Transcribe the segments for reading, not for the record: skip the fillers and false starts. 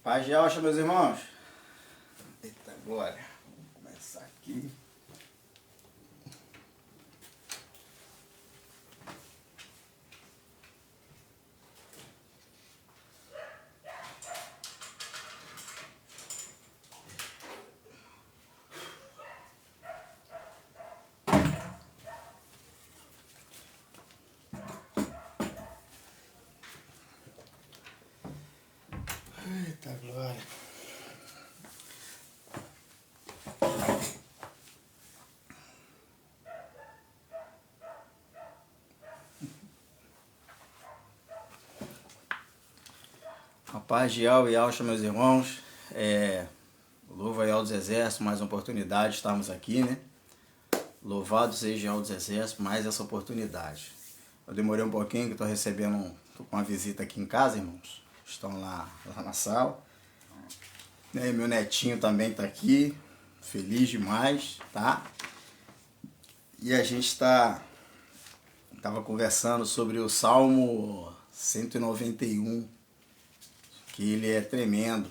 Paz de alça, meus irmãos. Eita, agora. Vamos começar aqui. Eita, glória. A paz de Al e Alcha, meus irmãos. Louva Yahweh dos Exércitos, mais uma oportunidade, estamos aqui, né? Louvado seja Yahweh dos Exércitos, mais essa oportunidade. Eu demorei um pouquinho, que estou recebendo tô com uma visita aqui em casa, irmãos. Estão lá na sala. Meu netinho também está aqui, feliz demais, tá? E a gente estava conversando sobre o Salmo 191, que ele é tremendo.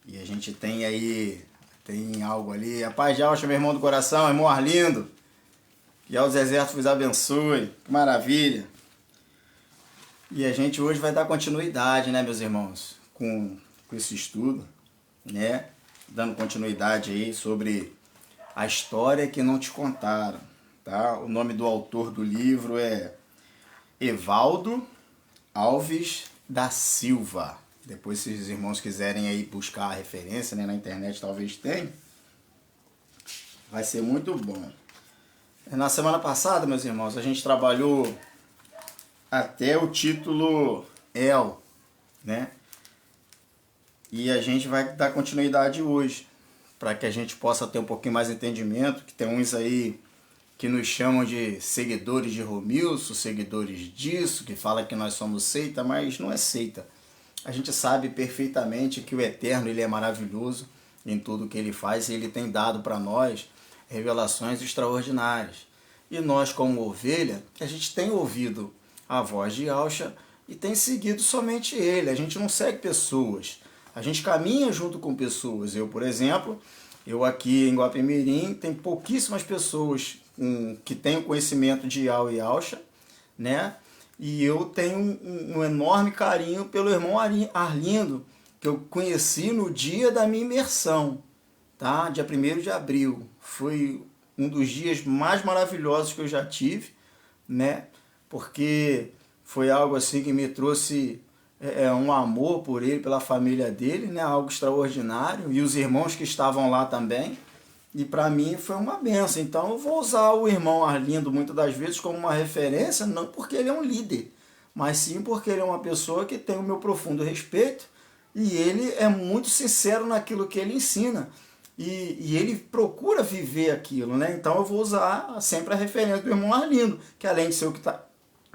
E a gente tem aí, tem algo ali. A paz de Alcha, meu irmão do coração, irmão Arlindo. Que Yahweh dos Exércitos vos abençoe. Que maravilha. E a gente hoje vai dar continuidade, né, meus irmãos, com esse estudo, né? Dando continuidade aí sobre a história que não te contaram, tá? O nome do autor do livro é Evaldo Alves da Silva. Depois, se os irmãos quiserem aí buscar a referência, né, na internet, talvez tenha. Vai ser muito bom. Na semana passada, meus irmãos, a gente trabalhou até o título El, né? E a gente vai dar continuidade hoje, para que a gente possa ter um pouquinho mais de entendimento, que tem uns aí que nos chamam de seguidores de Romilson, seguidores disso, que fala que nós somos seita, mas não é seita. A gente sabe perfeitamente que o Eterno ele é maravilhoso em tudo que ele faz e ele tem dado para nós revelações extraordinárias. E nós, como ovelha, a gente tem ouvido a voz de Alcha e tem seguido somente ele. A gente não segue pessoas. A gente caminha junto com pessoas. Eu, por exemplo, eu aqui em Guapimirim, tem pouquíssimas pessoas que têm conhecimento de Yahweh e Alcha, né? E eu tenho um enorme carinho pelo irmão Arlindo, que eu conheci no dia da minha imersão, tá? Dia 1º de abril. Foi um dos dias mais maravilhosos que eu já tive, né? Porque foi algo assim que me trouxe um amor por ele, pela família dele, né? Algo extraordinário. E os irmãos que estavam lá também. E para mim foi uma benção. Então eu vou usar o irmão Arlindo muitas das vezes como uma referência, não porque ele é um líder, mas sim porque ele é uma pessoa que tem o meu profundo respeito e ele é muito sincero naquilo que ele ensina. E ele procura viver aquilo, né? Então eu vou usar sempre a referência do irmão Arlindo, que além de ser o que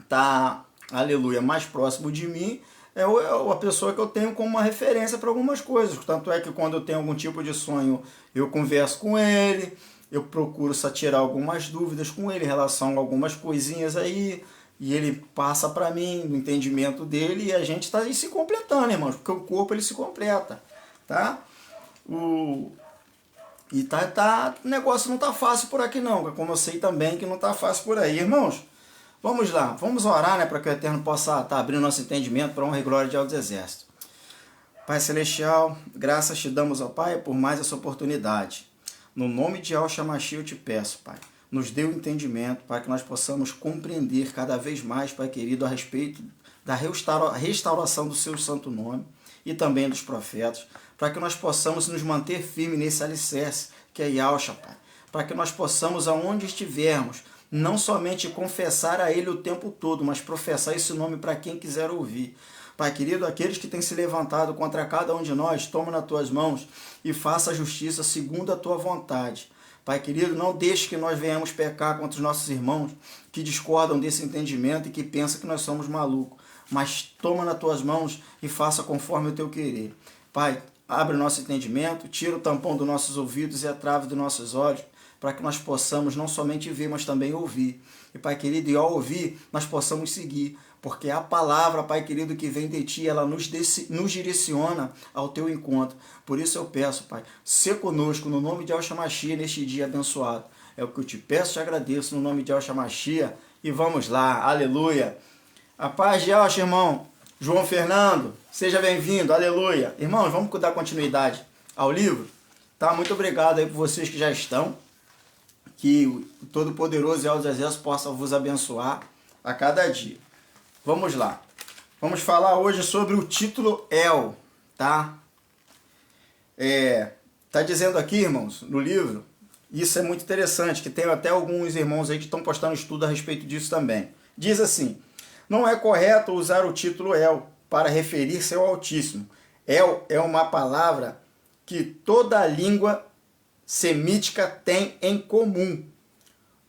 tá aleluia, mais próximo de mim, é a pessoa que eu tenho como uma referência para algumas coisas. Tanto é que quando eu tenho algum tipo de sonho, eu converso com ele, eu procuro tirar algumas dúvidas com ele em relação a algumas coisinhas aí, e ele passa para mim, no entendimento dele, e a gente está aí se completando, irmãos, porque o corpo ele se completa, tá? O negócio não tá fácil por aqui não, como eu sei também que não tá fácil por aí, irmãos. Vamos lá, vamos orar, né, para que o Eterno possa estar abrindo nosso entendimento para a honra e glória de Yahweh dos Exércitos. Pai Celestial, graças te damos, ó Pai, por mais essa oportunidade. No nome de Yahshua Mashiach eu te peço, Pai, nos dê o entendimento para que nós possamos compreender cada vez mais, Pai querido, a respeito da restauração do seu santo nome e também dos profetas, para que nós possamos nos manter firmes nesse alicerce que é Yahshua, Pai, para que nós possamos, aonde estivermos, não somente confessar a Ele o tempo todo, mas professar esse nome para quem quiser ouvir. Pai querido, aqueles que têm se levantado contra cada um de nós, toma nas tuas mãos e faça a justiça segundo a tua vontade. Pai querido, não deixe que nós venhamos pecar contra os nossos irmãos que discordam desse entendimento e que pensam que nós somos malucos. Mas toma nas tuas mãos e faça conforme o teu querer. Pai, abre o nosso entendimento, tira o tampão dos nossos ouvidos e a trave dos nossos olhos, para que nós possamos não somente ver, mas também ouvir. E Pai querido, e ao ouvir, nós possamos seguir, porque a palavra, Pai querido, que vem de Ti, ela nos direciona ao Teu encontro. Por isso eu peço, Pai, se conosco, no nome de Yahshua Mashiach, neste dia abençoado. É o que eu te peço e te agradeço, no nome de Yahshua Mashiach. E vamos lá, aleluia. A paz de Yahshua, irmão. João Fernando, seja bem-vindo, aleluia. Irmãos, vamos dar continuidade ao livro? Tá? Muito obrigado aí por vocês que já estão. Que o Todo-Poderoso e os Exércitos possam vos abençoar a cada dia. Vamos lá. Vamos falar hoje sobre o título El, tá? Tá dizendo aqui, irmãos, no livro, isso é muito interessante, que tem até alguns irmãos aí que estão postando estudo a respeito disso também. Diz assim: não é correto usar o título El para referir-se ao Altíssimo. El é uma palavra que toda a língua semítica tem em comum.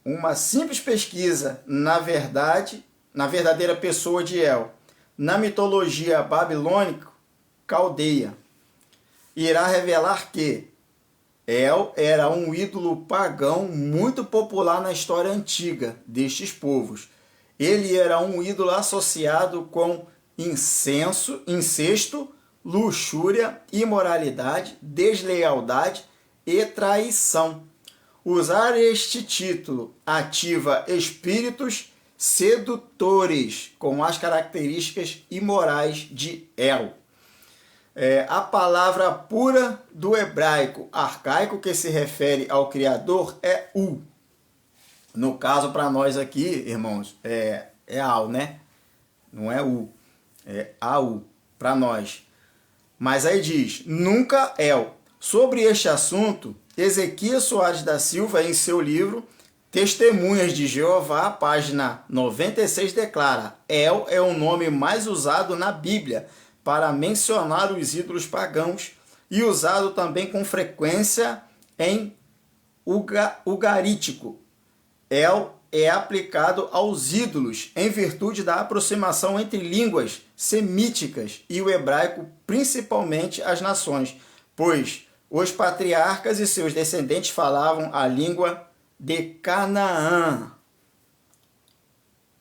Uma simples pesquisa na verdadeira pessoa de El, na mitologia babilônica caldeia, irá revelar que El era um ídolo pagão muito popular na história antiga destes povos. Ele era um ídolo associado com incesto, luxúria, imoralidade, deslealdade e traição. Usar este título ativa espíritos sedutores com as características imorais de El. A palavra pura do hebraico arcaico que se refere ao Criador é U. No caso, para nós aqui, irmãos, é Al, né? Não é U, é AU, para nós. Mas aí diz, nunca El. Sobre este assunto, Ezequias Soares da Silva, em seu livro Testemunhas de Jeová, página 96, declara: El é o nome mais usado na Bíblia para mencionar os ídolos pagãos e usado também com frequência em ugarítico. El é aplicado aos ídolos em virtude da aproximação entre línguas semíticas e o hebraico, principalmente as nações, pois os patriarcas e seus descendentes falavam a língua de Canaã.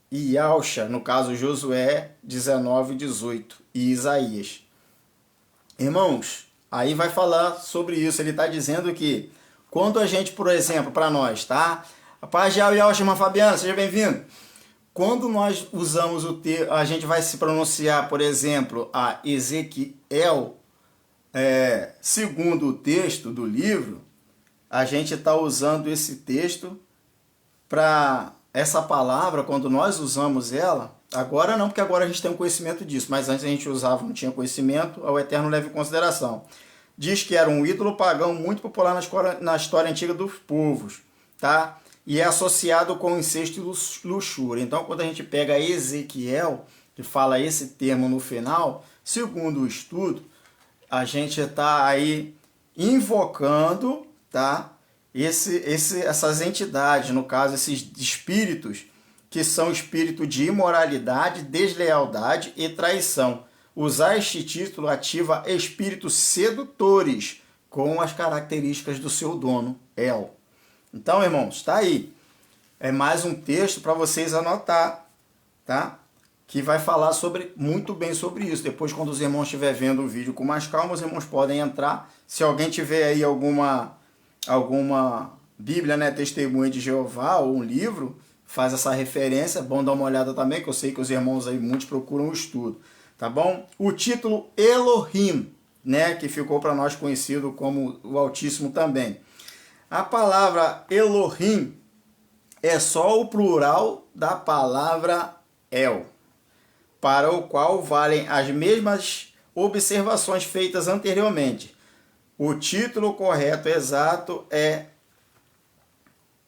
E Yahshua, no caso Josué 19:18 e Isaías. Irmãos, aí vai falar sobre isso. Ele está dizendo que quando a gente, por exemplo, para nós, tá? A paz de Yahshua, irmã Fabiana, seja bem-vindo. Quando nós usamos o termo, a gente vai se pronunciar, por exemplo, a Ezequiel, segundo o texto do livro, a gente está usando esse texto para essa palavra, quando nós usamos ela, agora não, porque agora a gente tem um conhecimento disso, mas antes a gente usava, não tinha conhecimento, ao Eterno leva em consideração. Diz que era um ídolo pagão muito popular na história antiga dos povos, tá? E é associado com incesto e luxúria. Então, quando a gente pega Ezequiel, que fala esse termo no final, segundo o estudo, a gente está aí invocando, tá? Essas entidades, no caso, esses espíritos, que são espírito de imoralidade, deslealdade e traição. Usar este título ativa espíritos sedutores com as características do seu dono, El. Então, irmãos, está aí. É mais um texto para vocês anotar, tá? Que vai falar muito bem sobre isso. Depois, quando os irmãos estiverem vendo o vídeo com mais calma, os irmãos podem entrar. Se alguém tiver aí alguma Bíblia, né, Testemunha de Jeová, ou um livro, faz essa referência, é bom dar uma olhada também, que eu sei que os irmãos aí muitos procuram o estudo, tá bom? O título Elohim, né, que ficou para nós conhecido como o Altíssimo também. A palavra Elohim é só o plural da palavra El, para o qual valem as mesmas observações feitas anteriormente. O título correto exato é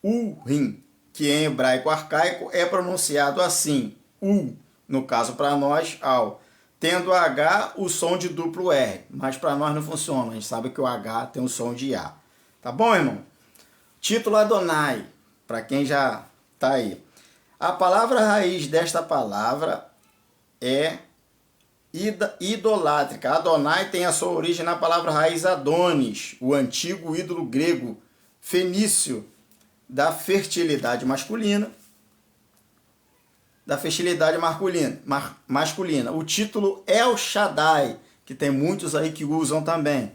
Urim, que em hebraico arcaico é pronunciado assim, U, no caso para nós, Al, tendo H o som de duplo R, mas para nós não funciona, a gente sabe que o H tem o som de A. Tá bom, irmão? Título Adonai, para quem já está aí. A palavra raiz desta palavra é idolátrica. Adonai tem a sua origem na palavra raiz Adonis, o antigo ídolo grego fenício da fertilidade masculina, da fertilidade masculina. O título El Shaddai, que tem muitos aí que usam também.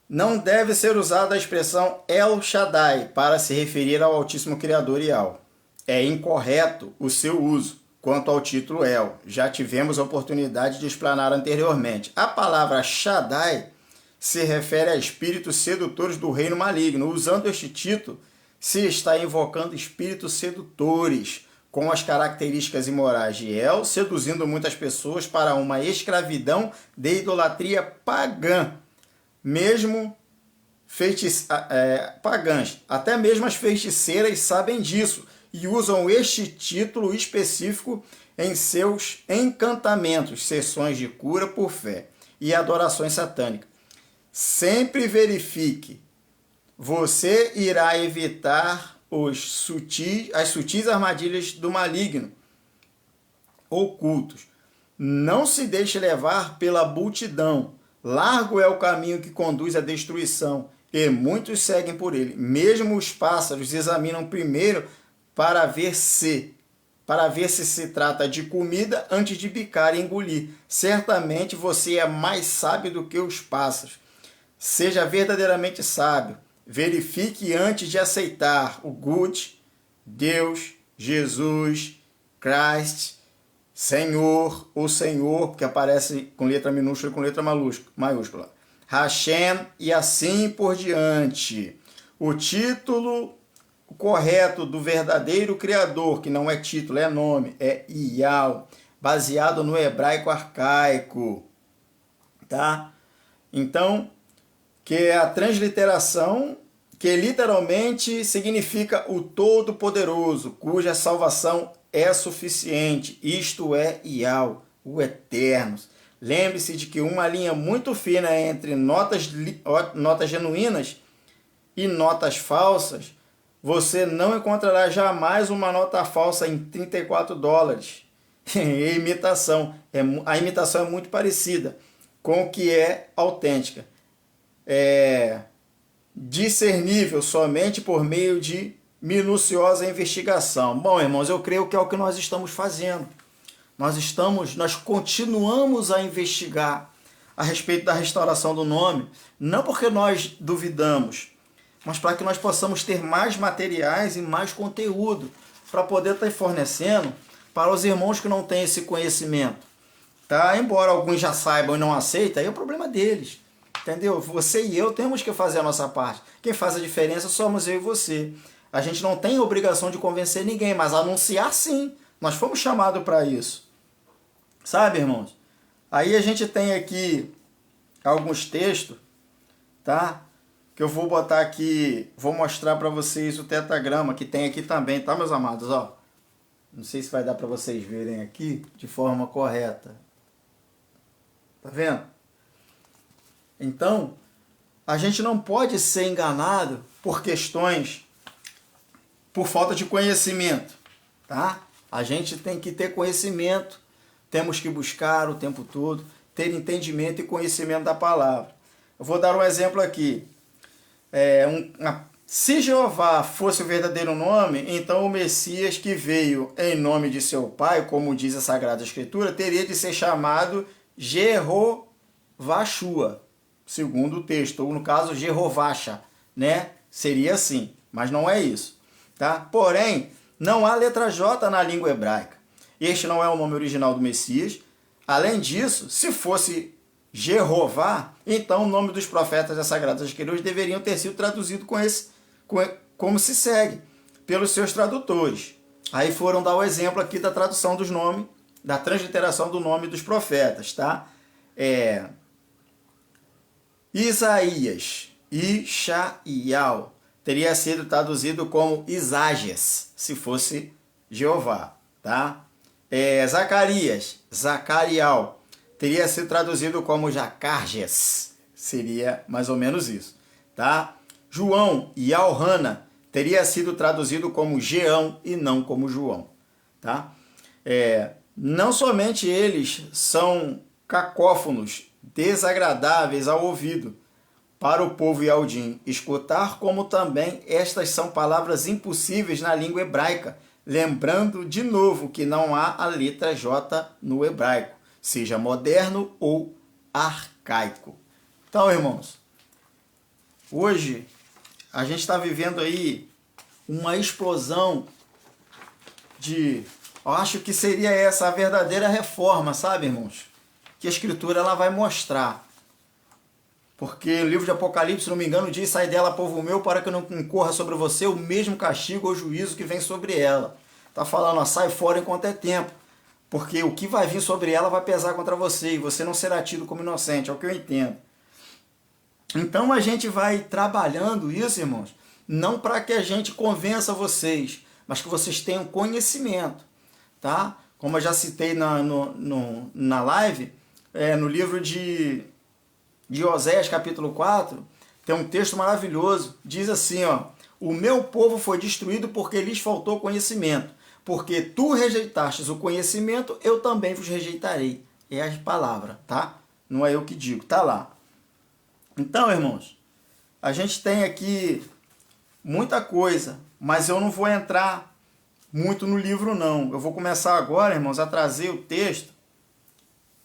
Não deve ser usada a expressão El Shaddai para se referir ao Altíssimo Criador Yahweh. É incorreto o seu uso quanto ao título El. Já tivemos a oportunidade de explanar anteriormente. A palavra Shaddai se refere a espíritos sedutores do reino maligno. Usando este título, se está invocando espíritos sedutores com as características imorais de El, seduzindo muitas pessoas para uma escravidão de idolatria pagã. Mesmo pagãs, até mesmo as feiticeiras sabem disso e usam este título específico em seus encantamentos, sessões de cura por fé e adorações satânicas. Sempre verifique, você irá evitar as sutis armadilhas do maligno ocultos. Não se deixe levar pela multidão. Largo é o caminho que conduz à destruição, e muitos seguem por ele. Mesmo os pássaros examinam primeiro para ver se se trata de comida antes de picar e engolir. Certamente você é mais sábio do que os pássaros. Seja verdadeiramente sábio. Verifique antes de aceitar o Good, Deus, Jesus, Christ, Senhor, o Senhor, que aparece com letra minúscula e com letra maiúscula. Hashem e assim por diante. O título correto do verdadeiro Criador, que não é título, é nome, é Yahweh, baseado no hebraico arcaico. Tá? Então, que é a transliteração, que literalmente significa o Todo-Poderoso, cuja salvação é suficiente, isto é Yahweh, o Eterno. Lembre-se de que uma linha muito fina entre notas genuínas e notas falsas, você não encontrará jamais uma nota falsa em $34. E a imitação é muito parecida com o que é autêntica. É discernível somente por meio de minuciosa investigação. Bom, irmãos, eu creio que é o que nós estamos fazendo. Nós continuamos a investigar a respeito da restauração do nome, não porque nós duvidamos, mas para que nós possamos ter mais materiais e mais conteúdo para poder estar fornecendo para os irmãos que não têm esse conhecimento. Tá? Embora alguns já saibam e não aceitem, aí é o problema deles. Entendeu? Você e eu temos que fazer a nossa parte. Quem faz a diferença somos eu e você. A gente não tem obrigação de convencer ninguém, mas anunciar sim. Nós fomos chamados para isso. Sabe, irmãos? Aí a gente tem aqui alguns textos, tá? Que eu vou botar aqui, vou mostrar para vocês o tetagrama que tem aqui também, tá, meus amados? Ó, não sei se vai dar para vocês verem aqui de forma correta. Tá vendo? Então, a gente não pode ser enganado por falta de conhecimento, tá? A gente tem que ter conhecimento, temos que buscar o tempo todo, ter entendimento e conhecimento da palavra. Eu vou dar um exemplo aqui. Se Jeová fosse o verdadeiro nome, então o Messias que veio em nome de seu pai, como diz a Sagrada Escritura, teria de ser chamado Jeovashua, segundo o texto, ou no caso Jehovasha, né? Seria assim, mas não é isso, tá? Porém, não há letra J na língua hebraica. Este não é o nome original do Messias. Além disso, se fosse Jeová, então o nome dos profetas das Sagradas Escrituras deveriam ter sido traduzido como se segue, pelos seus tradutores. Aí foram dar o exemplo aqui da tradução dos nomes, da transliteração do nome dos profetas, tá? Isaías, Ishaíal, teria sido traduzido como Isaías, se fosse Jeová, tá? Zacarias, Zacarial, teria sido traduzido como Jacarges, seria mais ou menos isso, tá? João e Alhana teria sido traduzido como Geão e não como João, tá? Não somente eles são cacófonos, desagradáveis ao ouvido para o povo Yaldim escutar, como também estas são palavras impossíveis na língua hebraica, lembrando de novo que não há a letra J no hebraico, seja moderno ou arcaico. Então, irmãos, hoje a gente está vivendo aí uma explosão eu acho que seria essa a verdadeira reforma, sabe, irmãos? Que a Escritura ela vai mostrar. Porque o livro de Apocalipse, se não me engano, diz: sai dela, povo meu, para que não incorra sobre você o mesmo castigo ou juízo que vem sobre ela. Está falando, ó, sai fora enquanto é tempo. Porque o que vai vir sobre ela vai pesar contra você, e você não será tido como inocente, é o que eu entendo. Então a gente vai trabalhando isso, irmãos, não para que a gente convença vocês, mas que vocês tenham conhecimento, tá? Como eu já citei na live, no livro de Oséias, capítulo 4, tem um texto maravilhoso, diz assim, ó: o meu povo foi destruído porque lhes faltou conhecimento, porque tu rejeitastes o conhecimento, eu também vos rejeitarei. É a palavra, tá? Não é eu que digo, tá lá. Então, irmãos, a gente tem aqui muita coisa, mas eu não vou entrar muito no livro, não. Eu vou começar agora, irmãos, a trazer o texto,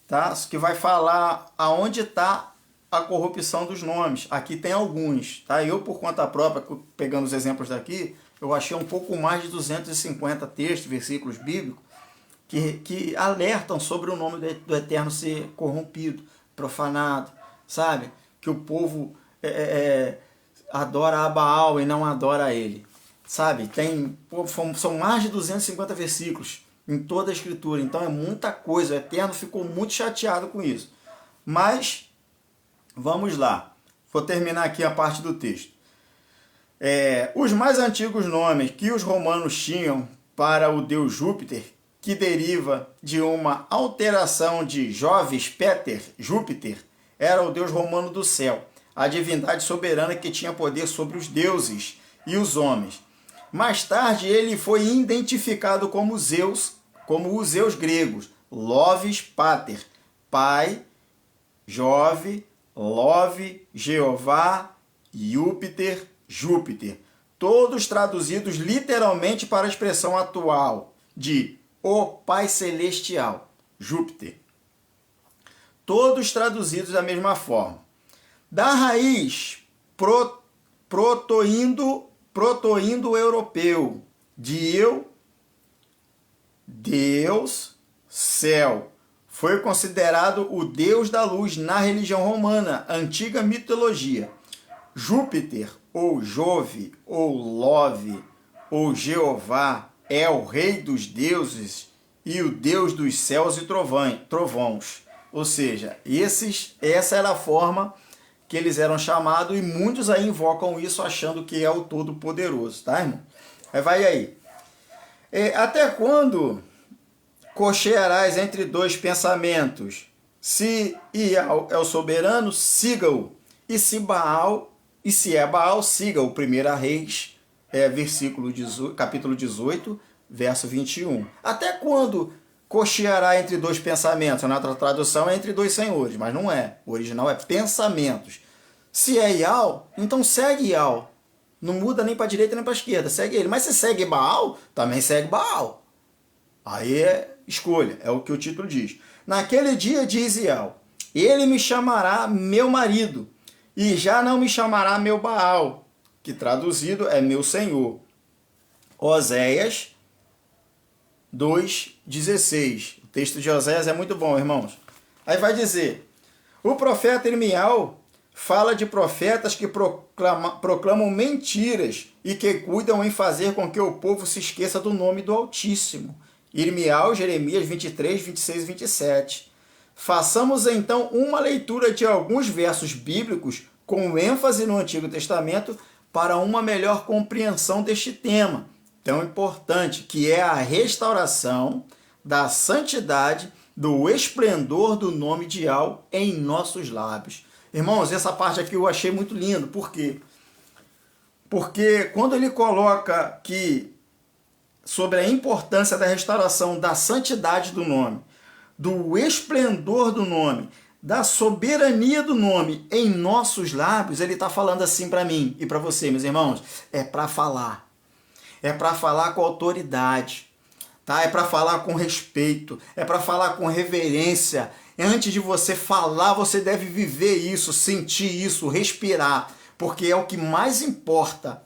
tá? Que vai falar aonde está a corrupção dos nomes. Aqui tem alguns, tá? Eu, por conta própria, pegando os exemplos daqui, eu achei um pouco mais de 250 textos, versículos bíblicos, que alertam sobre o nome do Eterno ser corrompido, profanado, sabe? Que o povo adora a Baal e não adora a ele, sabe? São mais de 250 versículos em toda a Escritura, então é muita coisa. O Eterno ficou muito chateado com isso. Mas, vamos lá, vou terminar aqui a parte do texto. Os mais antigos nomes que os romanos tinham para o deus Júpiter, que deriva de uma alteração de Jovis Peter, Júpiter, era o deus romano do céu, a divindade soberana que tinha poder sobre os deuses e os homens. Mais tarde ele foi identificado como Zeus, como os Zeus gregos, Lovis Pater, pai, Jove, Love, Jeová, Júpiter, Júpiter, todos traduzidos literalmente para a expressão atual de o Pai Celestial, Júpiter. Todos traduzidos da mesma forma. Da raiz proto-indo-europeu, de eu, Deus, céu. Foi considerado o deus da luz na religião romana, antiga mitologia. Júpiter, ou Jove, ou Love, ou Jeová, é o rei dos deuses e o deus dos céus e trovões. Ou seja, essa era a forma que eles eram chamados, e muitos aí invocam isso achando que é o Todo-Poderoso, tá, irmão? Vai aí. Até quando cochearás entre dois pensamentos? Se Ial é o soberano, siga-o. E se é Baal, siga-o. 1 Reis, capítulo 18, verso 21. Até quando cocheará entre dois pensamentos? Na outra tradução é entre dois senhores, mas não é. O original é pensamentos. Se é Ial, então segue Ial. Não muda nem para a direita nem para a esquerda, segue ele. Mas se segue Baal, também segue Baal. Aí é escolha, é o que o título diz. Naquele dia, diz Ial, ele me chamará meu marido, e já não me chamará meu Baal, que traduzido é meu senhor. Oséias 2,16. O texto de Oséias é muito bom, irmãos. Aí vai dizer: o profeta Irmial fala de profetas que proclamam mentiras e que cuidam em fazer com que o povo se esqueça do nome do Altíssimo. Irmial, Jeremias 23, 26 e 27. Façamos então uma leitura de alguns versos bíblicos com ênfase no Antigo Testamento para uma melhor compreensão deste tema tão importante, que é a restauração da santidade, do esplendor do nome de Ial em nossos lábios. Irmãos, essa parte aqui eu achei muito lindo. Por quê? Porque quando ele coloca que sobre a importância da restauração da santidade do nome, do esplendor do nome, da soberania do nome em nossos lábios, ele está falando assim para mim e para você, meus irmãos, é para falar. é para falar com autoridade, tá? É para falar com respeito, é para falar com reverência. Antes de você falar, você deve viver isso, sentir isso, respirar, porque é o que mais importa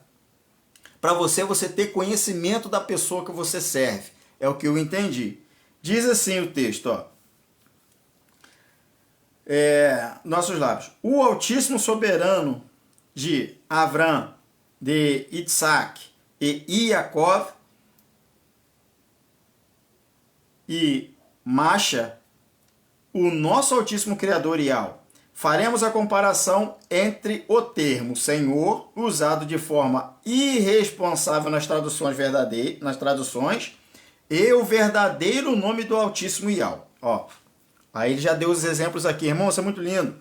para você ter conhecimento da pessoa que você serve. É o que eu entendi. Diz assim o texto, ó. Nossos lábios. O Altíssimo Soberano de Avrão, de Isaac e Jacó e Masha, o nosso Altíssimo Criador Ial. Faremos a comparação entre o termo Senhor, usado de forma irresponsável nas traduções e o verdadeiro nome do Altíssimo Ial. Ó, aí ele já deu os exemplos aqui, irmão, isso é muito lindo.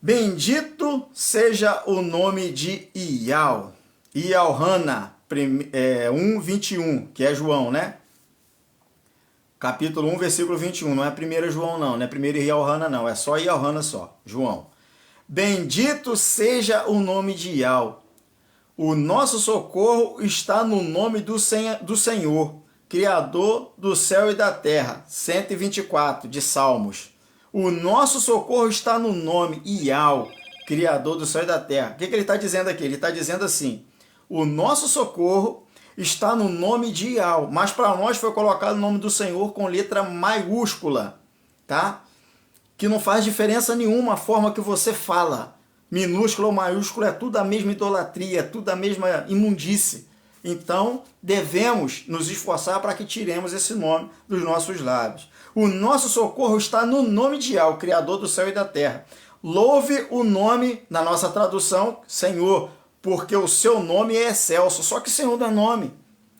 Bendito seja o nome de Ial. Ialhana, 1:21, que é João, né? Capítulo 1, versículo 21. Não é 1 João, não. Não é 1 Ialhana, não. É só Ialhana só. João. Bendito seja o nome de Ial. O nosso socorro está no nome do Senhor, Criador do céu e da terra. 124 de Salmos. O nosso socorro está no nome Ial, Criador do céu e da terra. O que ele está dizendo aqui? Ele está dizendo assim: o nosso socorro está no nome de Ial, mas para nós foi colocado o nome do Senhor com letra maiúscula, tá? Que não faz diferença nenhuma a forma que você fala. Minúsculo ou maiúsculo é tudo a mesma idolatria, é tudo a mesma imundície. Então, devemos nos esforçar para que tiremos esse nome dos nossos lábios. O nosso socorro está no nome de Ial, Criador do céu e da terra. Louve o nome, na nossa tradução, Senhor, porque o seu nome é excelso. Só que Senhor dá nome.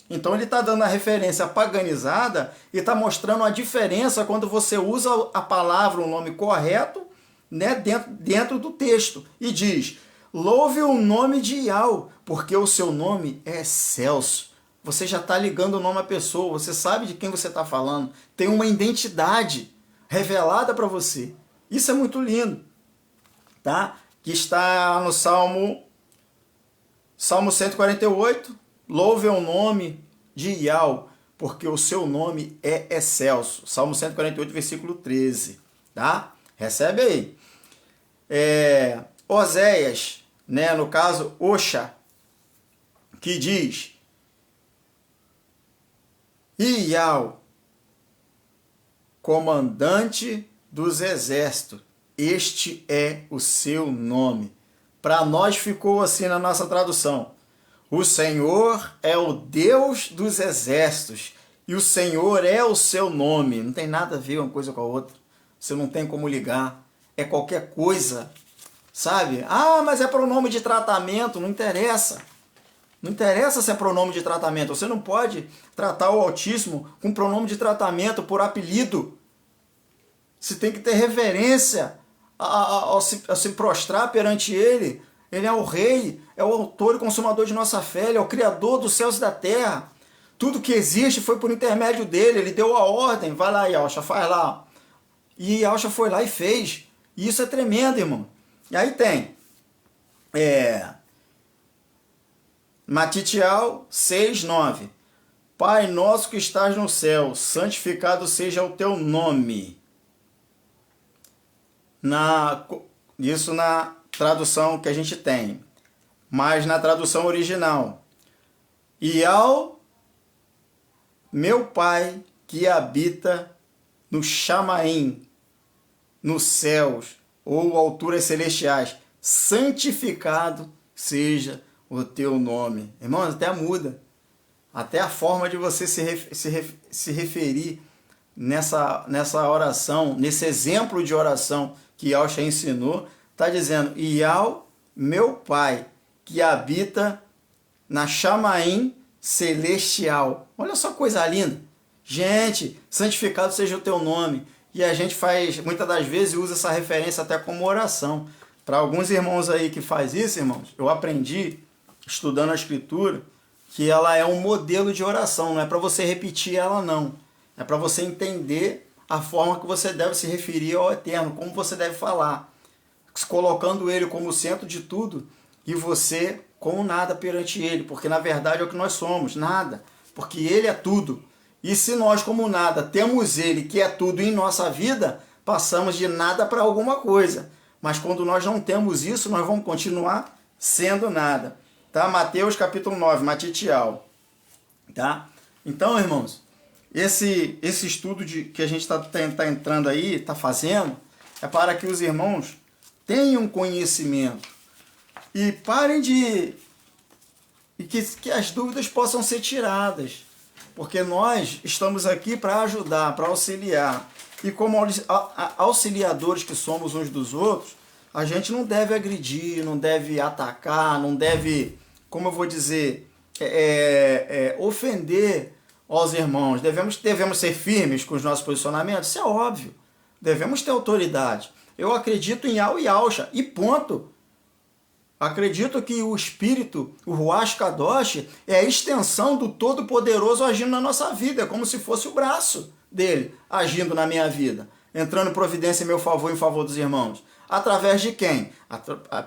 Então ele está dando a referência paganizada e está mostrando a diferença quando você usa a palavra, o nome correto, né, dentro do texto. E diz, louve o nome de Ial, porque o seu nome é excelso. Você já está ligando o nome à pessoa, você sabe de quem você está falando. Tem uma identidade revelada para você. Isso é muito lindo, tá? Que está no Salmo 148. Louve o nome de Ial, porque o seu nome é excelso. Salmo 148, versículo 13, tá? Recebe aí. Oséias, né, no caso, Osha, que diz, Ial, comandante dos exércitos, este é o seu nome. Para nós ficou assim na nossa tradução. O Senhor é o Deus dos exércitos e o Senhor é o seu nome. Não tem nada a ver uma coisa com a outra. Você não tem como ligar. É qualquer coisa, sabe? Ah, mas é pronome de tratamento. Não interessa. Não interessa se é pronome de tratamento. Você não pode tratar o Altíssimo com pronome de tratamento por apelido. Você tem que ter reverência ao se prostrar perante Ele. Ele é o Rei, é o autor e consumador de nossa fé, Ele é o Criador dos céus e da terra. Tudo que existe foi por intermédio dele, Ele deu a ordem, vai lá, Yalcha, faz lá. E Yalcha foi lá e fez. E isso é tremendo, irmão. E aí tem Matitial 6:9. Pai nosso que estás no céu, santificado seja o teu nome. Isso na tradução que a gente tem. Mas na tradução original, Ial, meu Pai que habita no Chamaim, nos céus ou alturas celestiais, santificado seja o teu nome. Irmãos, até muda. Até a forma de você se referir nessa oração, nesse exemplo de oração que Yalcha ensinou, está dizendo, Ial, meu Pai, que habita na Chamaim celestial. Olha só coisa linda. Gente, santificado seja o teu nome. E a gente faz, muitas das vezes, usa essa referência até como oração. Para alguns irmãos aí que faz isso, irmãos, eu aprendi, estudando a Escritura, que ela é um modelo de oração. Não é para você repetir ela, não. É para você entender a forma que você deve se referir ao Eterno, como você deve falar, colocando Ele como centro de tudo e você como nada perante Ele, porque na verdade é o que nós somos, nada, porque Ele é tudo. E se nós como nada temos Ele, que é tudo em nossa vida, passamos de nada para alguma coisa. Mas quando nós não temos isso, nós vamos continuar sendo nada. Tá? Mateus capítulo 9, Matitial. Tá? Então, irmãos, esse estudo que a gente tá entrando aí, está fazendo, é para que os irmãos tenham conhecimento e parem de... e que as dúvidas possam ser tiradas. Porque nós estamos aqui para ajudar, para auxiliar. E como auxiliadores que somos uns dos outros, a gente não deve agredir, não deve atacar, não deve, como eu vou dizer, ofender aos irmãos. Devemos ser firmes com os nossos posicionamentos, isso é óbvio. Devemos ter autoridade. Eu acredito em Yahweh Yahusha e ponto. Acredito que o Espírito, o Ruach Kadosh, é a extensão do Todo-Poderoso agindo na nossa vida. É como se fosse o braço dele agindo na minha vida. Entrando em providência em meu favor, em favor dos irmãos. Através de quem?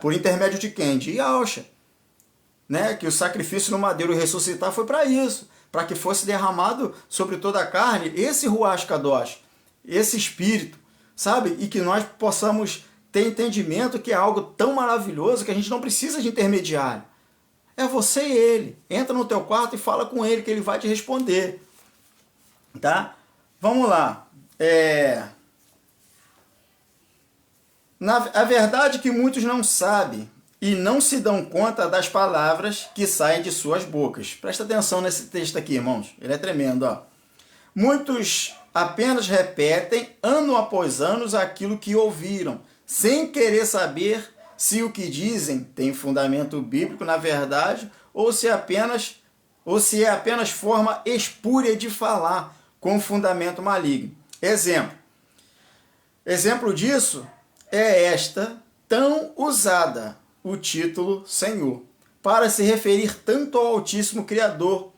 Por intermédio de quem? De Yahusha. Né? Que o sacrifício no madeiro ressuscitar foi para isso. Para que fosse derramado sobre toda a carne esse Ruach Kadosh. Esse Espírito. Sabe? E que nós possamos... ter entendimento que é algo tão maravilhoso que a gente não precisa de intermediário. É você e ele. Entra no teu quarto e fala com ele que ele vai te responder. Tá? Vamos lá. A verdade é que muitos não sabem e não se dão conta das palavras que saem de suas bocas. Presta atenção nesse texto aqui, irmãos. Ele é tremendo, ó. Muitos apenas repetem, ano após ano, aquilo que ouviram, sem querer saber se o que dizem tem fundamento bíblico na verdade ou se é apenas forma espúria de falar com fundamento maligno. Exemplo disso é esta tão usada, o título Senhor, para se referir tanto ao Altíssimo Criador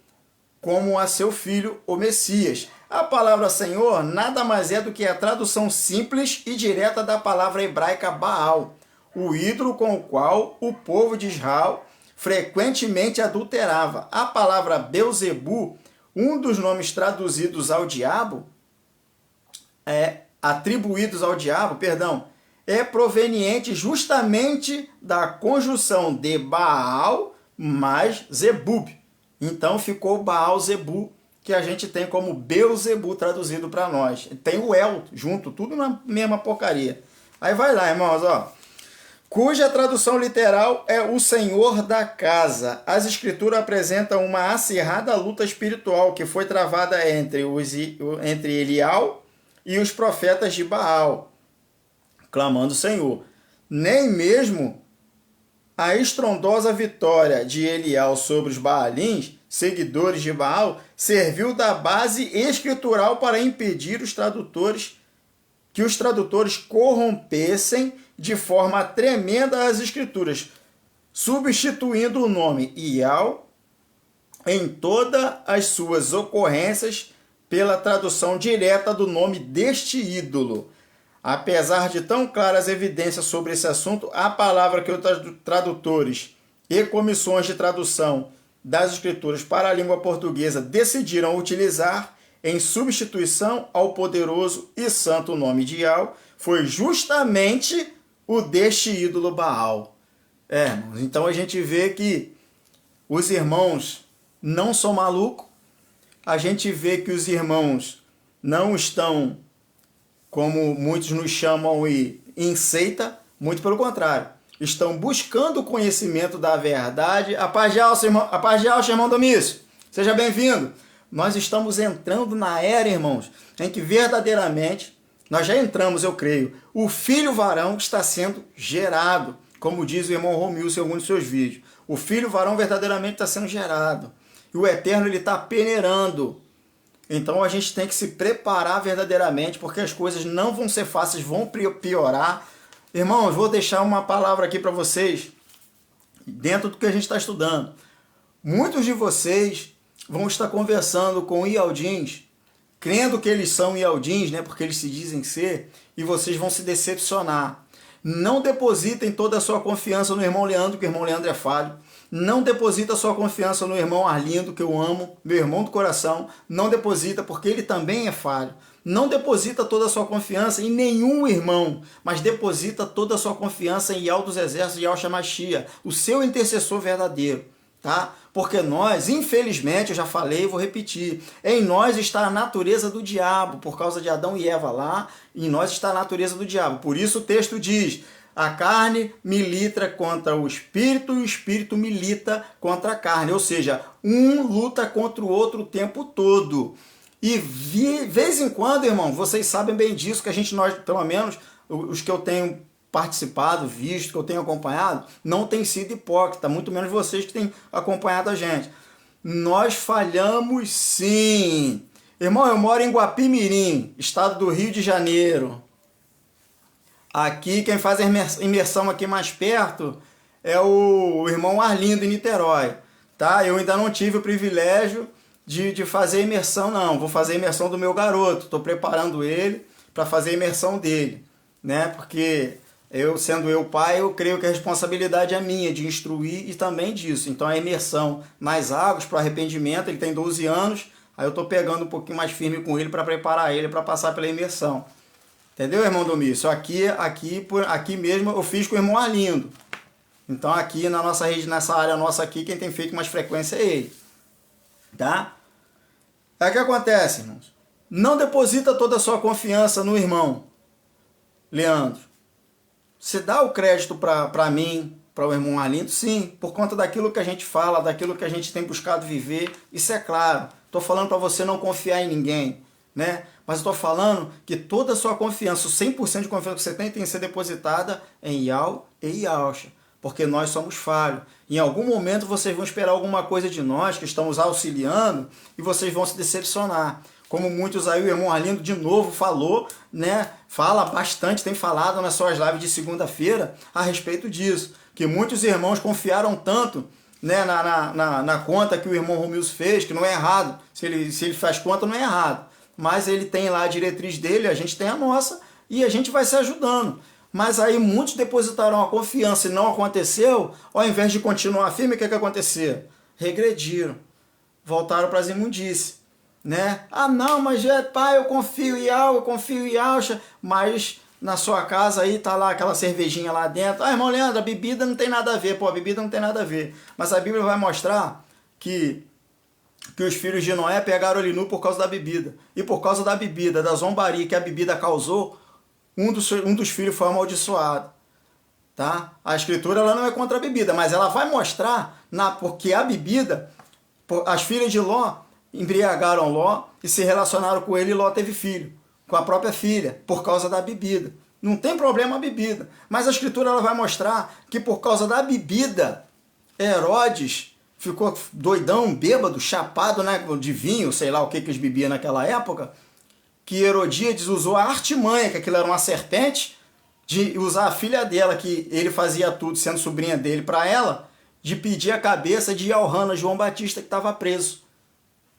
como a seu Filho, o Messias. A palavra Senhor nada mais é do que a tradução simples e direta da palavra hebraica Baal, o ídolo com o qual o povo de Israel frequentemente adulterava. A palavra Beuzebu, um dos nomes traduzidos ao diabo, atribuídos ao diabo, é proveniente justamente da conjunção de Baal mais Zebub. Então ficou Baal Zebu, que a gente tem como Beuzebu traduzido para nós. Tem o El junto, tudo na mesma porcaria. Aí vai lá, irmãos, ó. Cuja tradução literal é o Senhor da casa. As escrituras apresentam uma acirrada luta espiritual que foi travada entre Elial e os profetas de Baal, clamando o Senhor. Nem mesmo a estrondosa vitória de Elial sobre os Baalins, seguidores de Baal, serviu da base escritural para impedir que os tradutores corrompessem de forma tremenda as escrituras, substituindo o nome Ial em todas as suas ocorrências pela tradução direta do nome deste ídolo. Apesar de tão claras evidências sobre esse assunto, a palavra que os tradutores e comissões de tradução das escrituras para a língua portuguesa decidiram utilizar em substituição ao poderoso e santo nome de Ial foi justamente o deste ídolo Baal. Então a gente vê que os irmãos não são malucos, a gente vê que os irmãos não estão, como muitos nos chamam, em seita, muito pelo contrário. Estão buscando o conhecimento da verdade. A paz de Alça, irmão Domício. Seja bem-vindo. Nós estamos entrando na era, irmãos, em que verdadeiramente, nós já entramos, eu creio, o filho varão está sendo gerado, como diz o irmão Romilson em alguns de seus vídeos. O filho varão verdadeiramente está sendo gerado. E o Eterno ele está peneirando. Então a gente tem que se preparar verdadeiramente, porque as coisas não vão ser fáceis, vão piorar. Irmãos, vou deixar uma palavra aqui para vocês, dentro do que a gente está estudando. Muitos de vocês vão estar conversando com Ialdins, crendo que eles são Ialdins, né, porque eles se dizem ser, e vocês vão se decepcionar. Não depositem toda a sua confiança no irmão Leandro, que o irmão Leandro é falho. Não deposita a sua confiança no irmão Arlindo, que eu amo, meu irmão do coração. Não deposita, porque ele também é falho. Não deposita toda a sua confiança em nenhum irmão, mas deposita toda a sua confiança em Yahweh dos Exércitos, Yahushua Mashiach, o seu intercessor verdadeiro, tá? Porque nós, infelizmente, eu já falei e vou repetir, em nós está a natureza do diabo, por causa de Adão e Eva lá, em nós está a natureza do diabo. Por isso o texto diz, a carne milita contra o espírito e o espírito milita contra a carne, ou seja, um luta contra o outro o tempo todo. E de vez em quando, irmão, vocês sabem bem disso, que nós, pelo menos, os que eu tenho participado, visto, que eu tenho acompanhado, não tem sido hipócrita, muito menos vocês que têm acompanhado a gente. Nós falhamos sim. Irmão, eu moro em Guapimirim, estado do Rio de Janeiro. Aqui, quem faz a imersão aqui mais perto é o irmão Arlindo, em Niterói. Tá? Eu ainda não tive o privilégio de fazer a imersão, não. Vou fazer a imersão do meu garoto. Estou preparando ele para fazer a imersão dele. Né? Porque sendo eu pai, eu creio que a responsabilidade é minha de instruir e também disso. Então a imersão nas águas para o arrependimento, ele tem 12 anos, aí eu estou pegando um pouquinho mais firme com ele para preparar ele para passar pela imersão. Entendeu, irmão Domício? Aqui mesmo eu fiz com o irmão Arlindo. Então aqui na nossa rede, nessa área nossa aqui, quem tem feito mais frequência é ele. Tá? É o que acontece, irmãos. Não deposita toda a sua confiança no irmão Leandro. Você dá o crédito para mim, para o irmão Arlindo? Sim, por conta daquilo que a gente fala, daquilo que a gente tem buscado viver. Isso é claro. Estou falando para você não confiar em ninguém, né? Mas estou falando que toda a sua confiança, o 100% de confiança que você tem que ser depositada em Yahweh e Yahushua. Porque nós somos falhos. Em algum momento vocês vão esperar alguma coisa de nós que estamos auxiliando e vocês vão se decepcionar. Como muitos aí, o irmão Arlindo de novo falou, né? Fala bastante, tem falado nas suas lives de segunda-feira a respeito disso. Que muitos irmãos confiaram tanto, né, na conta que o irmão Romilson fez, que não é errado. Se ele faz conta, não é errado. Mas ele tem lá a diretriz dele, a gente tem a nossa e a gente vai se ajudando. Mas aí muitos depositaram a confiança e não aconteceu, ao invés de continuar firme, o que aconteceu? Regrediram, voltaram para as imundícies, né? Ah não, mas pai, eu confio em Yahweh, eu confio em Yahushua, mas na sua casa aí tá lá aquela cervejinha lá dentro. Ah, irmão Leandro, a bebida não tem nada a ver, pô, a bebida não tem nada a ver. Mas a Bíblia vai mostrar que os filhos de Noé pegaram ele nu por causa da bebida. E por causa da bebida, da zombaria que a bebida causou, um dos filhos foi amaldiçoado. Tá? A escritura ela não é contra a bebida, mas ela vai mostrar porque a bebida, as filhas de Ló embriagaram Ló e se relacionaram com ele e Ló teve filho, com a própria filha, por causa da bebida. Não tem problema a bebida, mas a escritura ela vai mostrar que por causa da bebida, Herodes ficou doidão, bêbado, chapado, né, de vinho, sei lá o que eles bebiam naquela época, que Herodíades usou a artimanha, que aquilo era uma serpente, de usar a filha dela, que ele fazia tudo, sendo sobrinha dele, para ela, de pedir a cabeça de Elrana, João Batista, que estava preso.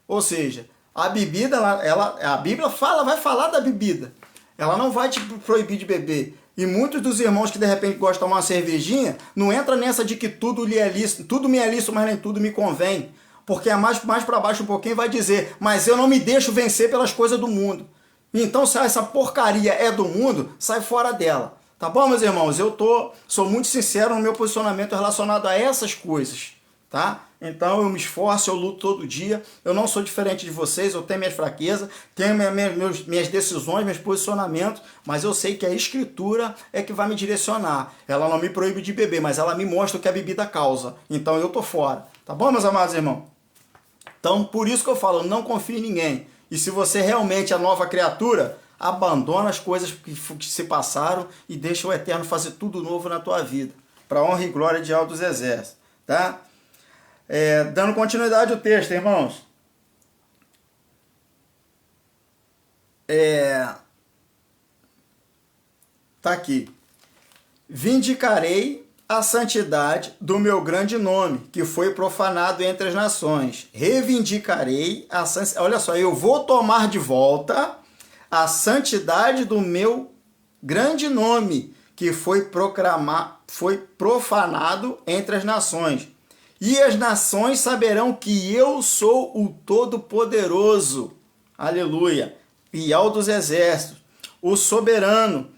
Ou seja, a bebida, a Bíblia vai falar da bebida. Ela não vai te proibir de beber. E muitos dos irmãos que de repente gostam de tomar uma cervejinha, não entra nessa de que tudo lhe é lícito, tudo me é lícito, mas nem tudo me convém. Porque mais para baixo um pouquinho vai dizer, mas eu não me deixo vencer pelas coisas do mundo. Então, se essa porcaria é do mundo, sai fora dela. Tá bom, meus irmãos? Sou muito sincero no meu posicionamento relacionado a essas coisas. Tá? Então, eu me esforço, eu luto todo dia. Eu não sou diferente de vocês, eu tenho minhas fraquezas, tenho minhas decisões, meus posicionamentos, mas eu sei que a Escritura é que vai me direcionar. Ela não me proíbe de beber, mas ela me mostra o que a bebida causa. Então, eu tô fora. Tá bom, meus amados irmãos? Então, por isso que eu falo, não confie em ninguém. E se você realmente é nova criatura, abandona as coisas que se passaram e deixa o Eterno fazer tudo novo na tua vida. Para honra e glória de Yahweh dos Exércitos. Tá? Dando continuidade ao texto, irmãos. Tá aqui. Vindicarei a santidade do meu grande nome, que foi profanado entre as nações. Reivindicarei a santidade. Olha só, eu vou tomar de volta a santidade do meu grande nome, que foi profanado entre as nações. E as nações saberão que eu sou o Todo-Poderoso. Aleluia. Fiel dos exércitos, o soberano.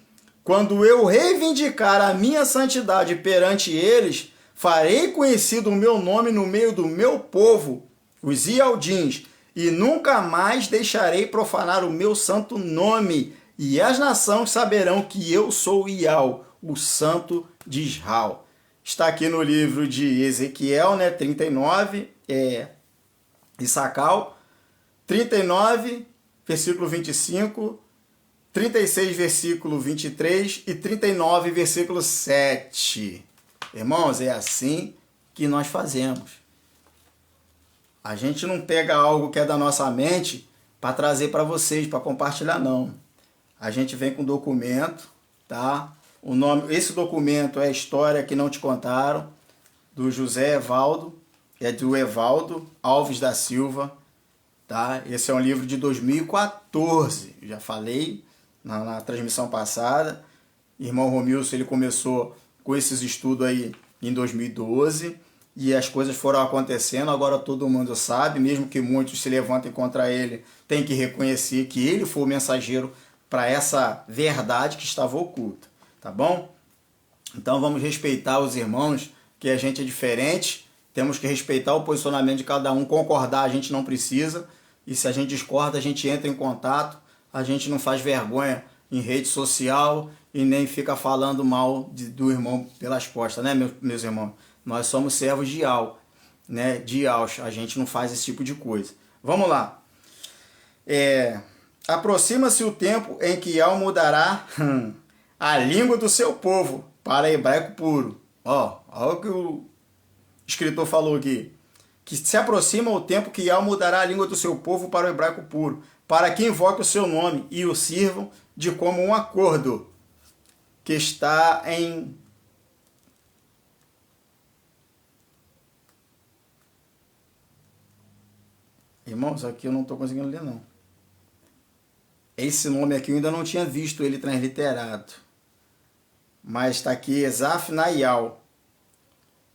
Quando eu reivindicar a minha santidade perante eles, farei conhecido o meu nome no meio do meu povo, os Ialdins, e nunca mais deixarei profanar o meu santo nome. E as nações saberão que eu sou Ial, o santo de Israel. Está aqui no livro de Ezequiel, 39, Issacal, 39, versículo 25, 36, versículo 23 e 39, versículo 7. Irmãos, é assim que nós fazemos. A gente não pega algo que é da nossa mente para trazer para vocês, para compartilhar, não. A gente vem com documento, tá? Esse documento é a História que Não Te Contaram, do José Evaldo, é do Evaldo Alves da Silva, tá? Esse é um livro de 2014, já falei na transmissão passada. Irmão Romilson, ele começou com esses estudos aí em 2012 e as coisas foram acontecendo, agora todo mundo sabe, mesmo que muitos se levantem contra ele, tem que reconhecer que ele foi o mensageiro para essa verdade que estava oculta. Tá bom? Então vamos respeitar os irmãos, que a gente é diferente, temos que respeitar o posicionamento de cada um, concordar a gente não precisa, e se a gente discorda a gente entra em contato, a gente não faz vergonha em rede social e nem fica falando mal do irmão pelas costas, né, meus irmãos? Nós somos servos de Ial, né, de Ial, a gente não faz esse tipo de coisa. Vamos lá. Aproxima-se o tempo em que Ial mudará a língua do seu povo para hebraico puro. Olha o que o escritor falou aqui. Que se aproxima o tempo que Ial mudará a língua do seu povo para o hebraico puro, para que invoque o seu nome e o sirvam de comum acordo, que está em... Irmãos, aqui eu não estou conseguindo ler, não. Esse nome aqui eu ainda não tinha visto ele transliterado. Mas está aqui, Esaf Naial.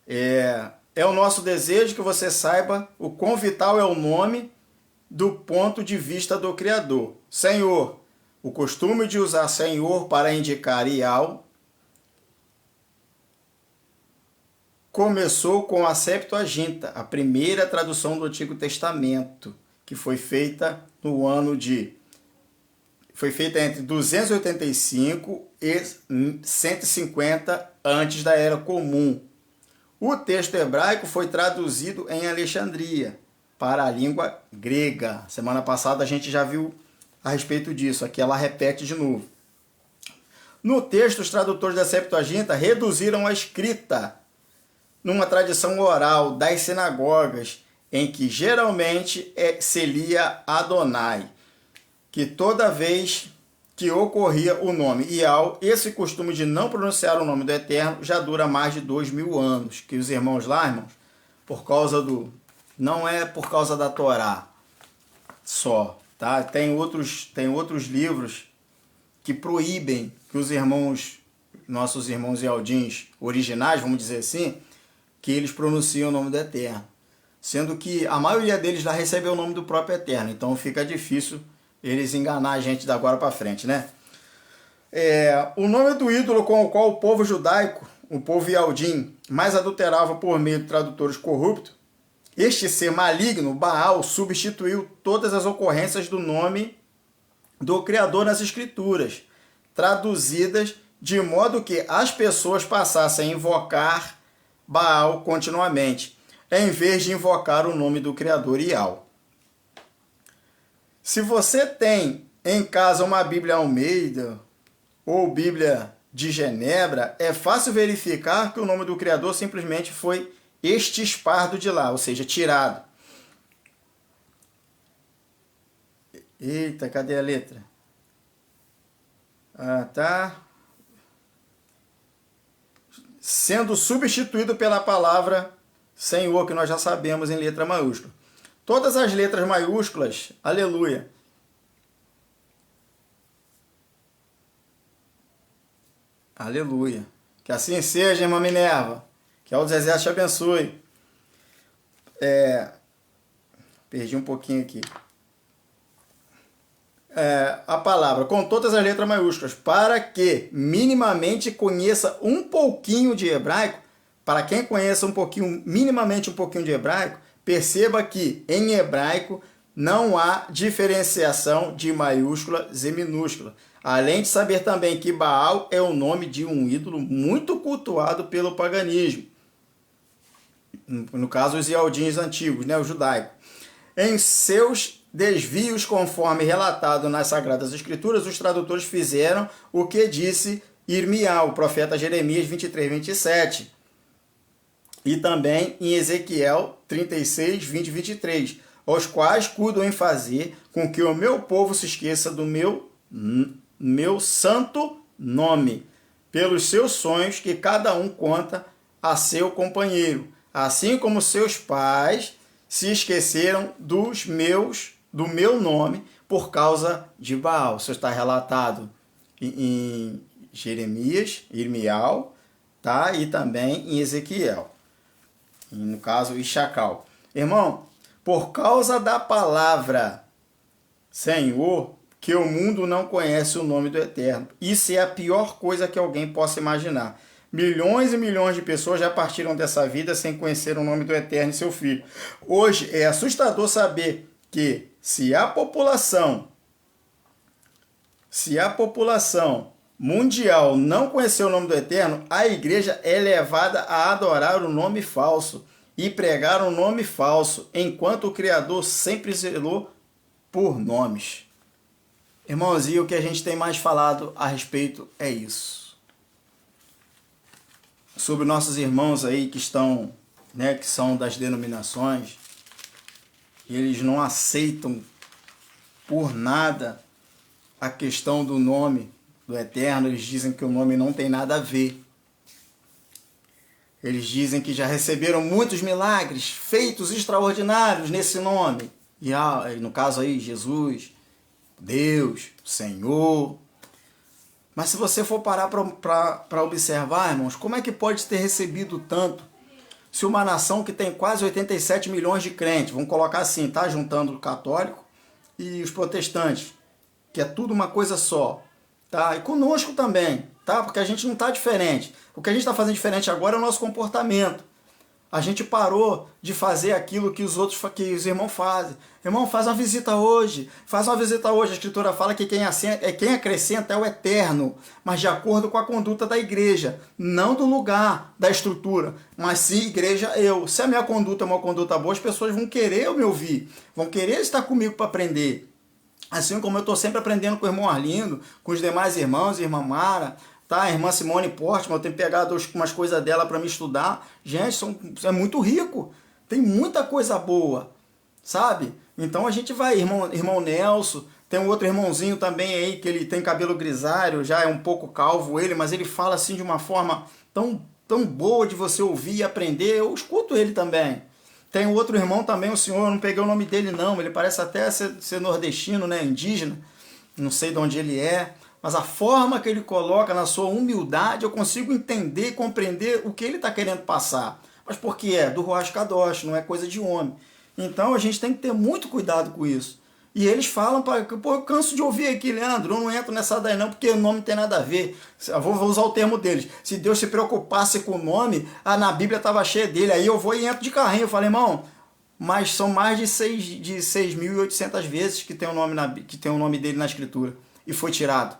É o nosso desejo que você saiba o quão vital é o nome do ponto de vista do Criador. Senhor, o costume de usar Senhor para indicar Ial começou com a Septuaginta, a primeira tradução do Antigo Testamento, que foi feita no ano de... Foi feita entre 285 e 150 antes da Era Comum. O texto hebraico foi traduzido em Alexandria para a língua grega. Semana passada a gente já viu a respeito disso. Aqui ela repete de novo. No texto, os tradutores da Septuaginta reduziram a escrita numa tradição oral das sinagogas, em que geralmente se lia Adonai, que toda vez que ocorria o nome Ial, esse costume de não pronunciar o nome do Eterno já dura mais de 2000 anos. Que os irmãos lá, irmãos, por causa do... Não é por causa da Torá só, tá? Tem outros livros que proíbem que os irmãos, nossos irmãos ialdins originais, vamos dizer assim, que eles pronunciam o nome do Eterno. Sendo que a maioria deles lá recebeu o nome do próprio Eterno, então fica difícil eles enganar a gente da agora para frente, né? O nome do ídolo com o qual o povo judaico, o povo Ialdim, mais adulterava por meio de tradutores corruptos, este ser maligno, Baal, substituiu todas as ocorrências do nome do Criador nas Escrituras, traduzidas de modo que as pessoas passassem a invocar Baal continuamente, em vez de invocar o nome do Criador Ial. Se você tem em casa uma Bíblia Almeida ou Bíblia de Genebra, é fácil verificar que o nome do Criador simplesmente foi extirpado de lá, ou seja, tirado. Eita, cadê a letra? Tá. Sendo substituído pela palavra Senhor, que nós já sabemos em letra maiúscula. Todas as letras maiúsculas, aleluia. Aleluia. Que assim seja, irmã Minerva. Que o Zezé te abençoe. Perdi um pouquinho aqui. A palavra com todas as letras maiúsculas, para que minimamente conheça um pouquinho de hebraico. Para quem conheça minimamente um pouquinho de hebraico, perceba que em hebraico não há diferenciação de maiúsculas e minúsculas. Além de saber também que Baal é o nome de um ídolo muito cultuado pelo paganismo. No caso, os Ialdins antigos, né, o judaico. Em seus desvios, conforme relatado nas Sagradas Escrituras, os tradutores fizeram o que disse Irmiá, o profeta Jeremias 23, 27. E também em Ezequiel 36, 20 e 23, aos quais cuidam em fazer com que o meu povo se esqueça do meu santo nome, pelos seus sonhos que cada um conta a seu companheiro, assim como seus pais se esqueceram do meu nome por causa de Baal. Isso está relatado em Jeremias, Irmial, tá? E também em Ezequiel. No caso, Ixacal. Irmão, por causa da palavra Senhor, que o mundo não conhece o nome do Eterno. Isso é a pior coisa que alguém possa imaginar. Milhões e milhões de pessoas já partiram dessa vida sem conhecer o nome do Eterno e seu Filho. Hoje é assustador saber que se a população mundial não conhecer o nome do Eterno, a igreja é levada a adorar o nome falso e pregar um nome falso, enquanto o Criador sempre zelou por nomes. Irmãos, e o que a gente tem mais falado a respeito é isso. Sobre nossos irmãos aí que estão, né, que são das denominações, eles não aceitam por nada a questão do nome do Eterno. Eles dizem que o nome não tem nada a ver. Eles dizem que já receberam muitos milagres, feitos extraordinários nesse nome. E no caso aí, Jesus, Deus, Senhor. Mas se você for parar para observar, irmãos, como é que pode ter recebido tanto? Se uma nação que tem quase 87 milhões de crentes, vamos colocar assim, tá? Juntando o católico e os protestantes, que é tudo uma coisa só, tá? E conosco também, tá? Porque a gente não está diferente. O que a gente está fazendo diferente agora é o nosso comportamento. A gente parou de fazer aquilo que os irmãos fazem. Irmão, faz uma visita hoje. Faz uma visita hoje. A Escritura fala que quem acrescenta é o Eterno, mas de acordo com a conduta da igreja, não do lugar, da estrutura, mas sim igreja eu. Se a minha conduta é uma conduta boa, as pessoas vão querer me ouvir, vão querer estar comigo para aprender. Assim como eu estou sempre aprendendo com o irmão Arlindo, com os demais irmãos, irmã Mara, tá? A irmã Simone Portman, eu tenho pegado umas coisas dela para me estudar. Gente, é muito rico. Tem muita coisa boa, sabe? Então a gente vai, irmão Nelson, tem um outro irmãozinho também aí, que ele tem cabelo grisalho, já é um pouco calvo ele, mas ele fala assim de uma forma tão boa de você ouvir e aprender. Eu escuto ele também. Tem um outro irmão também, o senhor, eu não peguei o nome dele não, ele parece até ser nordestino, né, indígena, não sei de onde ele é, mas a forma que ele coloca na sua humildade, eu consigo entender e compreender o que ele está querendo passar. Mas por que é? Do Ruach Kadosh, não é coisa de homem. Então a gente tem que ter muito cuidado com isso. E eles falam, pô, eu canso de ouvir aqui, Leandro, eu não entro nessa daí não, porque o nome não tem nada a ver. Eu vou usar o termo deles. Se Deus se preocupasse com o nome, na Bíblia estava cheia dele, aí eu vou e entro de carrinho. Eu falei, irmão, mas são mais de 6.800 vezes que tem o nome dele na Escritura. E foi tirado.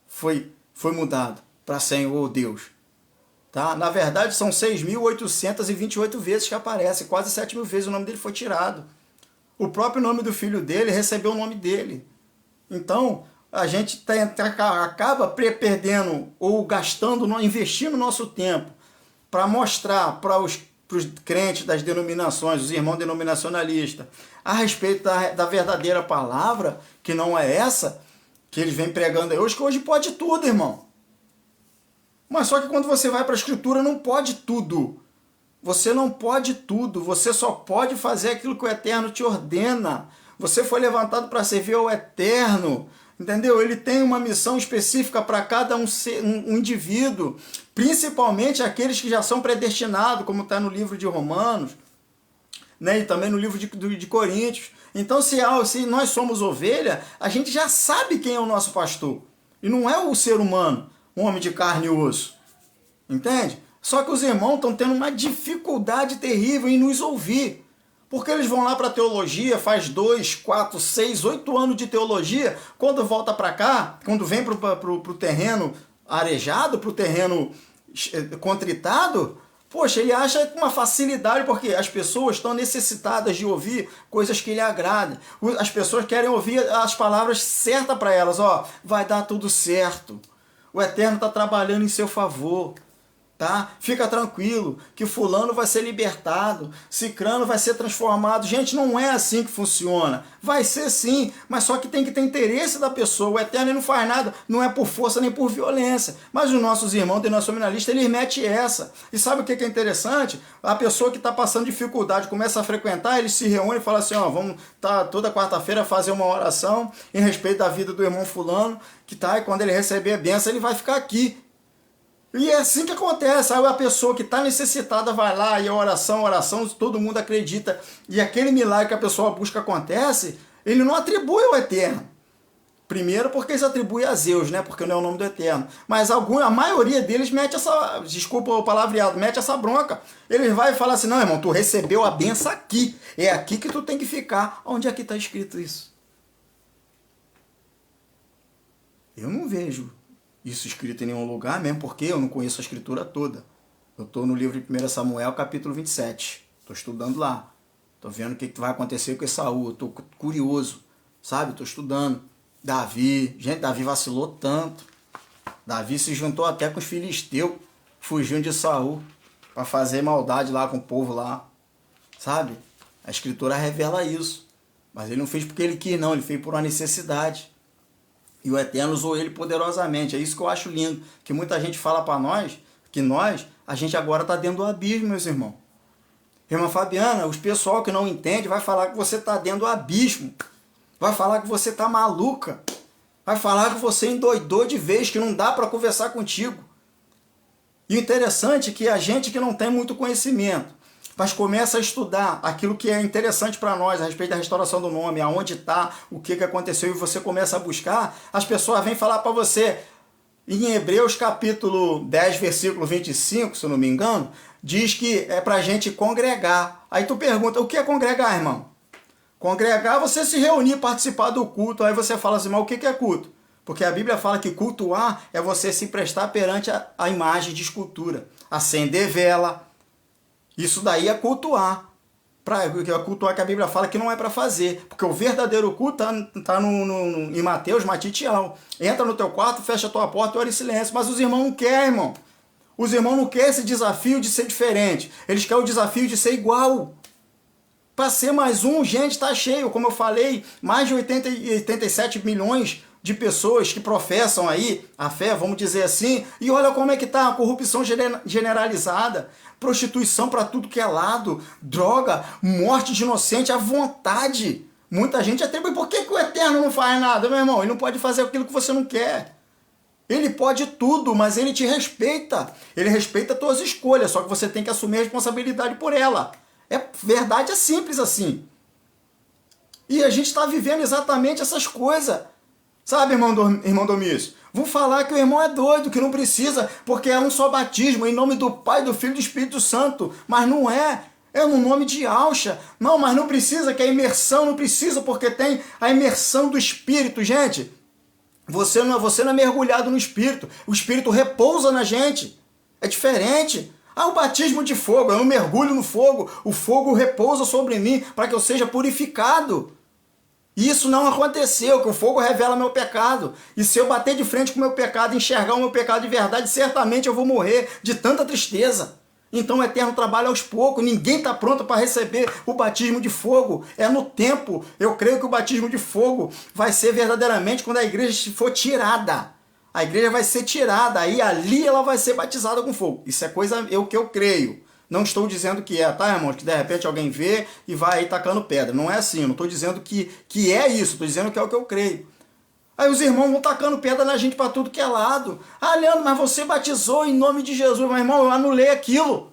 Foi mudado para Senhor Deus. Tá? Na verdade, são 6.828 vezes que aparece. Quase 7.000 vezes o nome dele foi tirado. O próprio nome do filho dele recebeu o nome dele. Então, a gente acaba perdendo ou gastando, investindo nosso tempo para mostrar para os crentes das denominações, os irmãos denominacionalistas, a respeito da verdadeira palavra, que não é essa, que eles vêm pregando aí hoje, que hoje pode tudo, irmão. Mas só que quando você vai para a Escritura, não pode tudo. Você não pode tudo, você só pode fazer aquilo que o Eterno te ordena. Você foi levantado para servir ao Eterno. entendeu? Ele tem uma missão específica para cada um indivíduo, principalmente aqueles que já são predestinados, como está no livro de Romanos, né? E também no livro de Coríntios. Então, se nós somos ovelha, a gente já sabe quem é o nosso pastor. E não é o ser humano, um homem de carne e osso. Entende? Só que os irmãos estão tendo uma dificuldade terrível em nos ouvir. Porque eles vão lá para a teologia, faz 2, 4, 6, 8 anos de teologia, quando volta para cá, quando vem para o terreno arejado, para o terreno contritado, poxa, ele acha uma facilidade, porque as pessoas estão necessitadas de ouvir coisas que lhe agradem. As pessoas querem ouvir as palavras certas para elas. Ó, vai dar tudo certo. O Eterno está trabalhando em seu favor. Tá? Fica tranquilo, que fulano vai ser libertado, cicrano vai ser transformado. Gente, não é assim que funciona. Vai ser sim, mas só que tem que ter interesse da pessoa. O Eterno não faz nada, não é por força nem por violência. Mas os nossos irmãos denominacionalistas, eles metem essa. E sabe o que é interessante? A pessoa que está passando dificuldade, começa a frequentar, eles se reúnem e falam assim, ó, vamos toda quarta-feira fazer uma oração em respeito da vida do irmão fulano, que tá, e quando ele receber a bênção, ele vai ficar aqui. E é assim que acontece. Aí a pessoa que está necessitada vai lá e a oração, todo mundo acredita. E aquele milagre que a pessoa busca acontece, ele não atribui ao Eterno. Primeiro porque eles atribuem a Zeus, né? Porque não é o nome do Eterno. Mas a maioria deles mete essa, desculpa o palavreado, mete essa bronca. Eles vai e falam assim, não, irmão, tu recebeu a benção aqui. É aqui que tu tem que ficar. Onde é que está escrito isso? Eu não vejo isso escrito em nenhum lugar, mesmo porque eu não conheço a escritura toda. Eu estou no livro de 1 Samuel, capítulo 27. Estou estudando lá. Estou vendo o que vai acontecer com Esaú. Estou curioso, sabe? Estou estudando. Davi. Gente, Davi vacilou tanto. Davi se juntou até com os filisteus, fugindo de Saul, para fazer maldade lá com o povo lá. Sabe? A escritura revela isso. Mas ele não fez porque ele quis, não. Ele fez por uma necessidade. E o Eterno usou ele poderosamente. É isso que eu acho lindo. Que muita gente fala para nós, que a gente agora está dentro do abismo, meus irmãos. Irmã Fabiana, os pessoal que não entende vai falar que você está dentro do abismo. Vai falar que você está maluca. Vai falar que você endoidou de vez, que não dá para conversar contigo. E o interessante é que a gente que não tem muito conhecimento, mas começa a estudar aquilo que é interessante para nós a respeito da restauração do nome, aonde está, o que aconteceu, e você começa a buscar, as pessoas vêm falar para você, em Hebreus capítulo 10, versículo 25, se eu não me engano, diz que é para a gente congregar. Aí tu pergunta, o que é congregar, irmão? Congregar é você se reunir, participar do culto. Aí você fala assim, mas o que é culto? Porque a Bíblia fala que cultuar é você se prestar perante a imagem de escultura, acender vela. Isso daí é cultuar. Cultuar que a Bíblia fala que não é para fazer. Porque o verdadeiro culto está em Mateus, Matitial. Entra no teu quarto, fecha a tua porta e ora em silêncio. Mas os irmãos não querem, irmão. Os irmãos não querem esse desafio de ser diferente. Eles querem o desafio de ser igual. Para ser mais um, gente, está cheio. Como eu falei, mais de 87 milhões de pessoas que professam aí a fé, vamos dizer assim, e olha como é que está a corrupção generalizada, prostituição para tudo que é lado, droga, morte de inocente à vontade. Muita gente atribui, por que o Eterno não faz nada, meu irmão? Ele não pode fazer aquilo que você não quer. Ele pode tudo, mas ele te respeita. Ele respeita as tuas escolhas, só que você tem que assumir a responsabilidade por ela. Verdade, é simples assim. E a gente está vivendo exatamente essas coisas. Sabe, irmão Domício? Vão falar que o irmão é doido, que não precisa, porque é um só batismo, em nome do Pai, do Filho e do Espírito Santo. Mas não é. É no nome de Alcha. Não, mas não precisa, que a imersão não precisa, porque tem a imersão do Espírito. Gente, você não é mergulhado no Espírito. O Espírito repousa na gente. É diferente. O batismo de fogo, eu não mergulho no fogo. O fogo repousa sobre mim para que eu seja purificado. Isso não aconteceu, que o fogo revela meu pecado. E se eu bater de frente com o meu pecado, enxergar o meu pecado de verdade, certamente eu vou morrer de tanta tristeza. Então o Eterno trabalha aos poucos, ninguém está pronto para receber o batismo de fogo. É no tempo. Eu creio que o batismo de fogo vai ser verdadeiramente quando a igreja for tirada. A igreja vai ser tirada, aí ali ela vai ser batizada com fogo. Isso é o que eu creio. Não estou dizendo que é, tá, irmãos? Que de repente alguém vê e vai aí tacando pedra. Não é assim, eu não estou dizendo que é isso, estou dizendo que é o que eu creio. Aí os irmãos vão tacando pedra na gente para tudo que é lado. Ah, Leandro, mas você batizou em nome de Jesus. Meu irmão, eu anulei aquilo.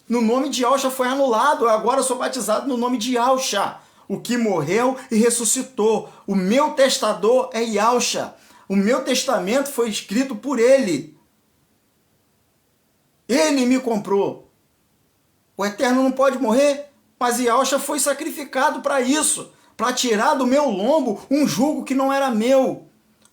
No nome de Yahshua foi anulado. Eu agora sou batizado no nome de Yahshua, o que morreu e ressuscitou. O meu testador é Yahshua. O meu testamento foi escrito por ele. Ele me comprou. O Eterno não pode morrer, mas Yahshua foi sacrificado para isso, para tirar do meu lombo um jugo que não era meu.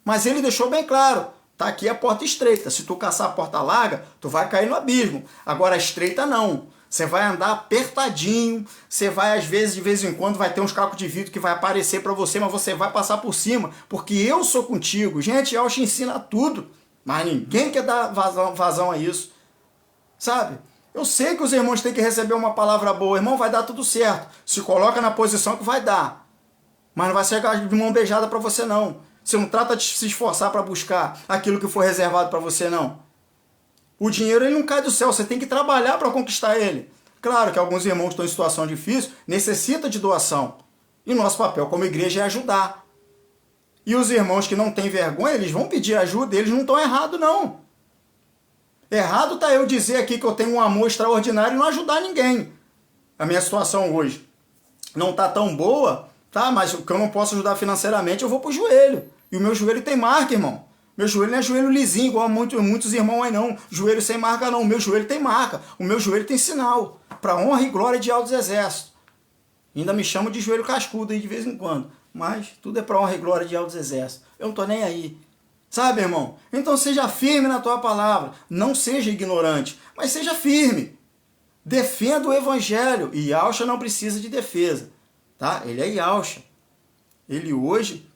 Mas ele deixou bem claro, tá aqui a porta estreita. Se tu caçar a porta larga, tu vai cair no abismo. Agora a estreita não. Você vai andar apertadinho, você vai às vezes, de vez em quando, vai ter uns cacos de vidro que vai aparecer para você, mas você vai passar por cima, porque eu sou contigo. Gente, Yahshua ensina tudo, mas ninguém quer dar vazão a isso. Sabe? Eu sei que os irmãos têm que receber uma palavra boa. Irmão, vai dar tudo certo. Se coloca na posição que vai dar. Mas não vai chegar de mão beijada para você, não. Você não trata de se esforçar para buscar aquilo que foi reservado para você, não. O dinheiro ele não cai do céu. Você tem que trabalhar para conquistar ele. Claro que alguns irmãos estão em situação difícil, necessitam de doação. E nosso papel como igreja é ajudar. E os irmãos que não têm vergonha, eles vão pedir ajuda. Eles não estão errados, não. Errado tá eu dizer aqui que eu tenho um amor extraordinário e não ajudar ninguém. A minha situação hoje não tá tão boa, tá? Mas o que eu não posso ajudar financeiramente, eu vou pro joelho. E o meu joelho tem marca, irmão. Meu joelho não é joelho lisinho, igual muitos irmãos aí não. Joelho sem marca não. O meu joelho tem marca. O meu joelho tem sinal. Para honra e glória de Altos Exércitos. Ainda me chamam de joelho cascudo aí de vez em quando. Mas tudo é para honra e glória de Altos Exércitos. Eu não tô nem aí. Sabe, irmão? Então seja firme na tua palavra. Não seja ignorante, mas seja firme. Defenda o evangelho. E Yahshua não precisa de defesa. Tá? Ele é Yahshua. Ele hoje,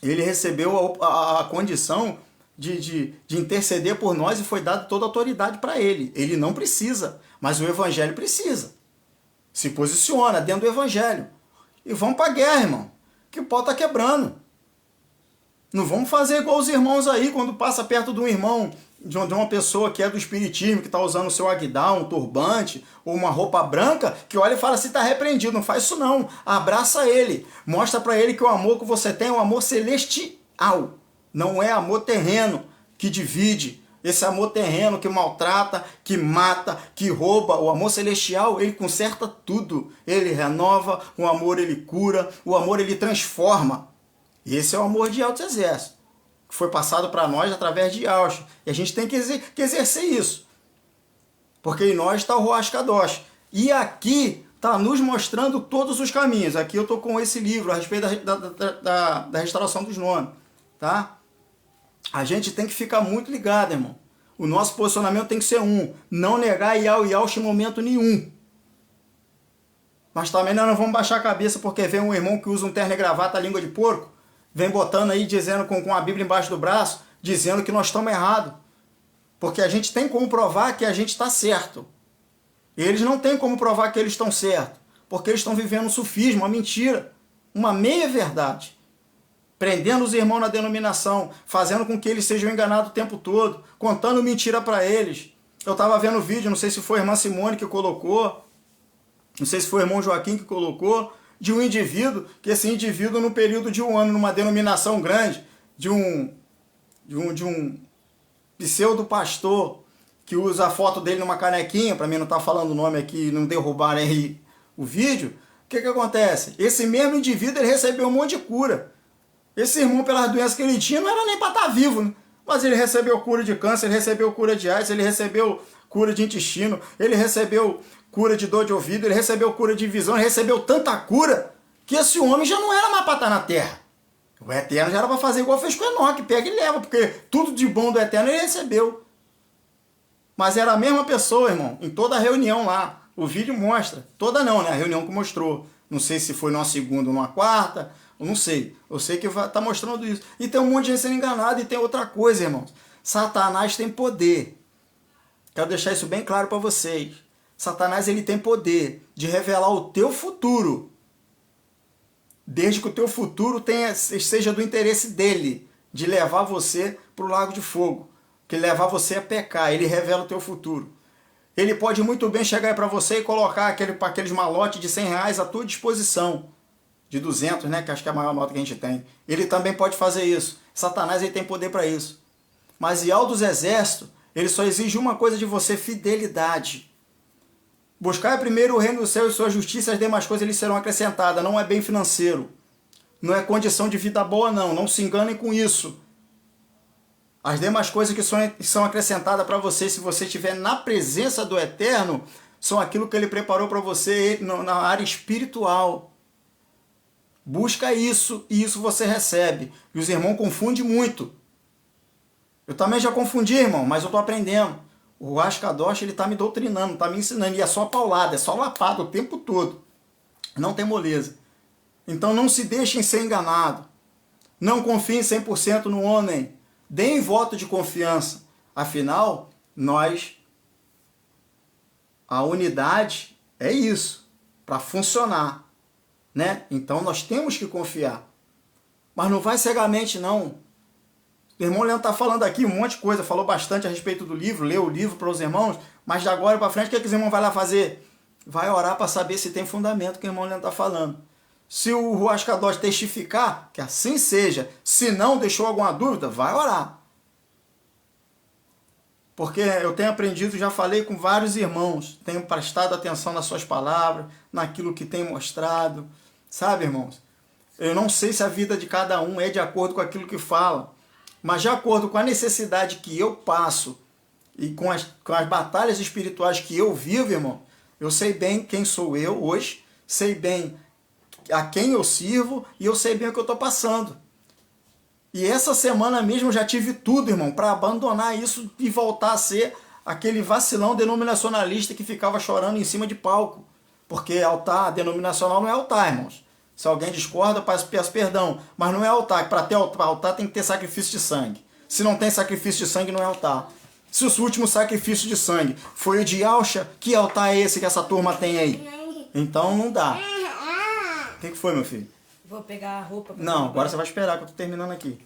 ele recebeu a condição de interceder por nós e foi dada toda a autoridade para ele. Ele não precisa, mas o evangelho precisa. Se posiciona dentro do evangelho. E vamos para a guerra, irmão. Que o pau está quebrando. Não vamos fazer igual os irmãos aí, quando passa perto de um irmão, de uma pessoa que é do espiritismo, que está usando o seu aguidal, um turbante, ou uma roupa branca, que olha e fala assim, está repreendido. Não faz isso não. Abraça ele. Mostra para ele que o amor que você tem é um amor celestial. Não é amor terreno que divide. Esse amor terreno que maltrata, que mata, que rouba. O amor celestial, ele conserta tudo. Ele renova, o amor ele cura, o amor ele transforma. Esse é o amor de Altos Exércitos, que foi passado para nós através de Yahshua. E a gente tem que exercer isso. Porque em nós está o Ruach Kadosh. E aqui está nos mostrando todos os caminhos. Aqui eu estou com esse livro a respeito da restauração dos nomes. Tá? A gente tem que ficar muito ligado, irmão. O nosso posicionamento tem que ser um. Não negar Yahshua em momento nenhum. Mas também nós não vamos baixar a cabeça porque vem um irmão que usa um terno e gravata, a língua de porco. Vem botando aí, dizendo com a Bíblia embaixo do braço, dizendo que nós estamos errados. Porque a gente tem como provar que a gente está certo. E eles não têm como provar que eles estão certos. Porque eles estão vivendo um sufismo, uma mentira, uma meia-verdade. Prendendo os irmãos na denominação, fazendo com que eles sejam enganados o tempo todo, contando mentira para eles. Eu estava vendo o vídeo, não sei se foi a irmã Simone que colocou, não sei se foi o irmão Joaquim que colocou, de um indivíduo, que esse indivíduo no período de um ano, numa denominação grande, de um pseudo-pastor, que usa a foto dele numa canequinha, para mim não estar falando o nome aqui, não derrubarem aí o vídeo, o que acontece? Esse mesmo indivíduo, ele recebeu um monte de cura. Esse irmão, pelas doenças que ele tinha, não era nem para estar vivo, né? Mas ele recebeu cura de câncer, ele recebeu cura de AIDS, ele recebeu cura de intestino, ele recebeu cura de dor de ouvido, ele recebeu cura de visão, ele recebeu tanta cura que esse homem já não era mais para estar na terra. O Eterno já era para fazer igual fez com Enoque, pega e leva, porque tudo de bom do Eterno ele recebeu. Mas era a mesma pessoa, irmão, em toda a reunião lá. O vídeo mostra. Toda não, né? A reunião que mostrou. Não sei se foi numa segunda ou numa quarta, eu não sei. Eu sei que está mostrando isso. E tem um monte de gente sendo enganada. E tem outra coisa, irmãos. Satanás tem poder. Quero deixar isso bem claro para vocês. Satanás ele tem poder de revelar o teu futuro. Desde que o teu futuro seja do interesse dele. De levar você para o lago de fogo. Que levar você a pecar. Ele revela o teu futuro. Ele pode muito bem chegar para você e colocar aqueles malotes de R$100 à tua disposição. de 200, né, que acho que é a maior nota que a gente tem. Ele também pode fazer isso. Satanás ele tem poder para isso. Mas e ao dos exércitos, ele só exige uma coisa de você, fidelidade. Buscar primeiro o reino do céu e sua justiça, as demais coisas lhes serão acrescentadas. Não é bem financeiro. Não é condição de vida boa, não. Não se enganem com isso. As demais coisas que são acrescentadas para você, se você estiver na presença do Eterno, são aquilo que Ele preparou para você na área espiritual. Busca isso e isso você recebe. E os irmãos confundem muito. Eu também já confundi, irmão, mas eu estou aprendendo. O Ruach Kadosh, ele está me doutrinando, está me ensinando. E é só paulada, é só lapada o tempo todo. Não tem moleza. Então não se deixem ser enganados. Não confiem 100% no homem. Deem voto de confiança. Afinal, a unidade é isso, para funcionar. Né? Então nós temos que confiar. Mas não vai cegamente, não. O irmão Leandro está falando aqui um monte de coisa, falou bastante a respeito do livro, leu o livro para os irmãos, mas de agora para frente, o que os irmãos vão lá fazer? Vai orar para saber se tem fundamento o que o irmão Leandro está falando. Se o Ruach Kadosh testificar, que assim seja, se não deixou alguma dúvida, vai orar. Porque eu tenho aprendido, já falei com vários irmãos, tenho prestado atenção nas suas palavras, naquilo que tem mostrado, sabe, irmãos? Eu não sei se a vida de cada um é de acordo com aquilo que fala, mas de acordo com a necessidade que eu passo e com as batalhas espirituais que eu vivo, irmão, eu sei bem quem sou eu hoje, sei bem a quem eu sirvo e eu sei bem o que eu estou passando. E essa semana mesmo eu já tive tudo, irmão, para abandonar isso e voltar a ser aquele vacilão denominacionalista que ficava chorando em cima de palco. Porque altar denominacional não é altar, irmãos. Se alguém discorda, peço perdão. Mas não é altar. Para ter altar tem que ter sacrifício de sangue. Se não tem sacrifício de sangue, não é altar. Se o último sacrifício de sangue foi o de Alcha, que altar é esse que essa turma tem aí? Então não dá. O que foi, meu filho? Vou pegar a roupa. Não, agora você vai esperar que eu tô terminando aqui.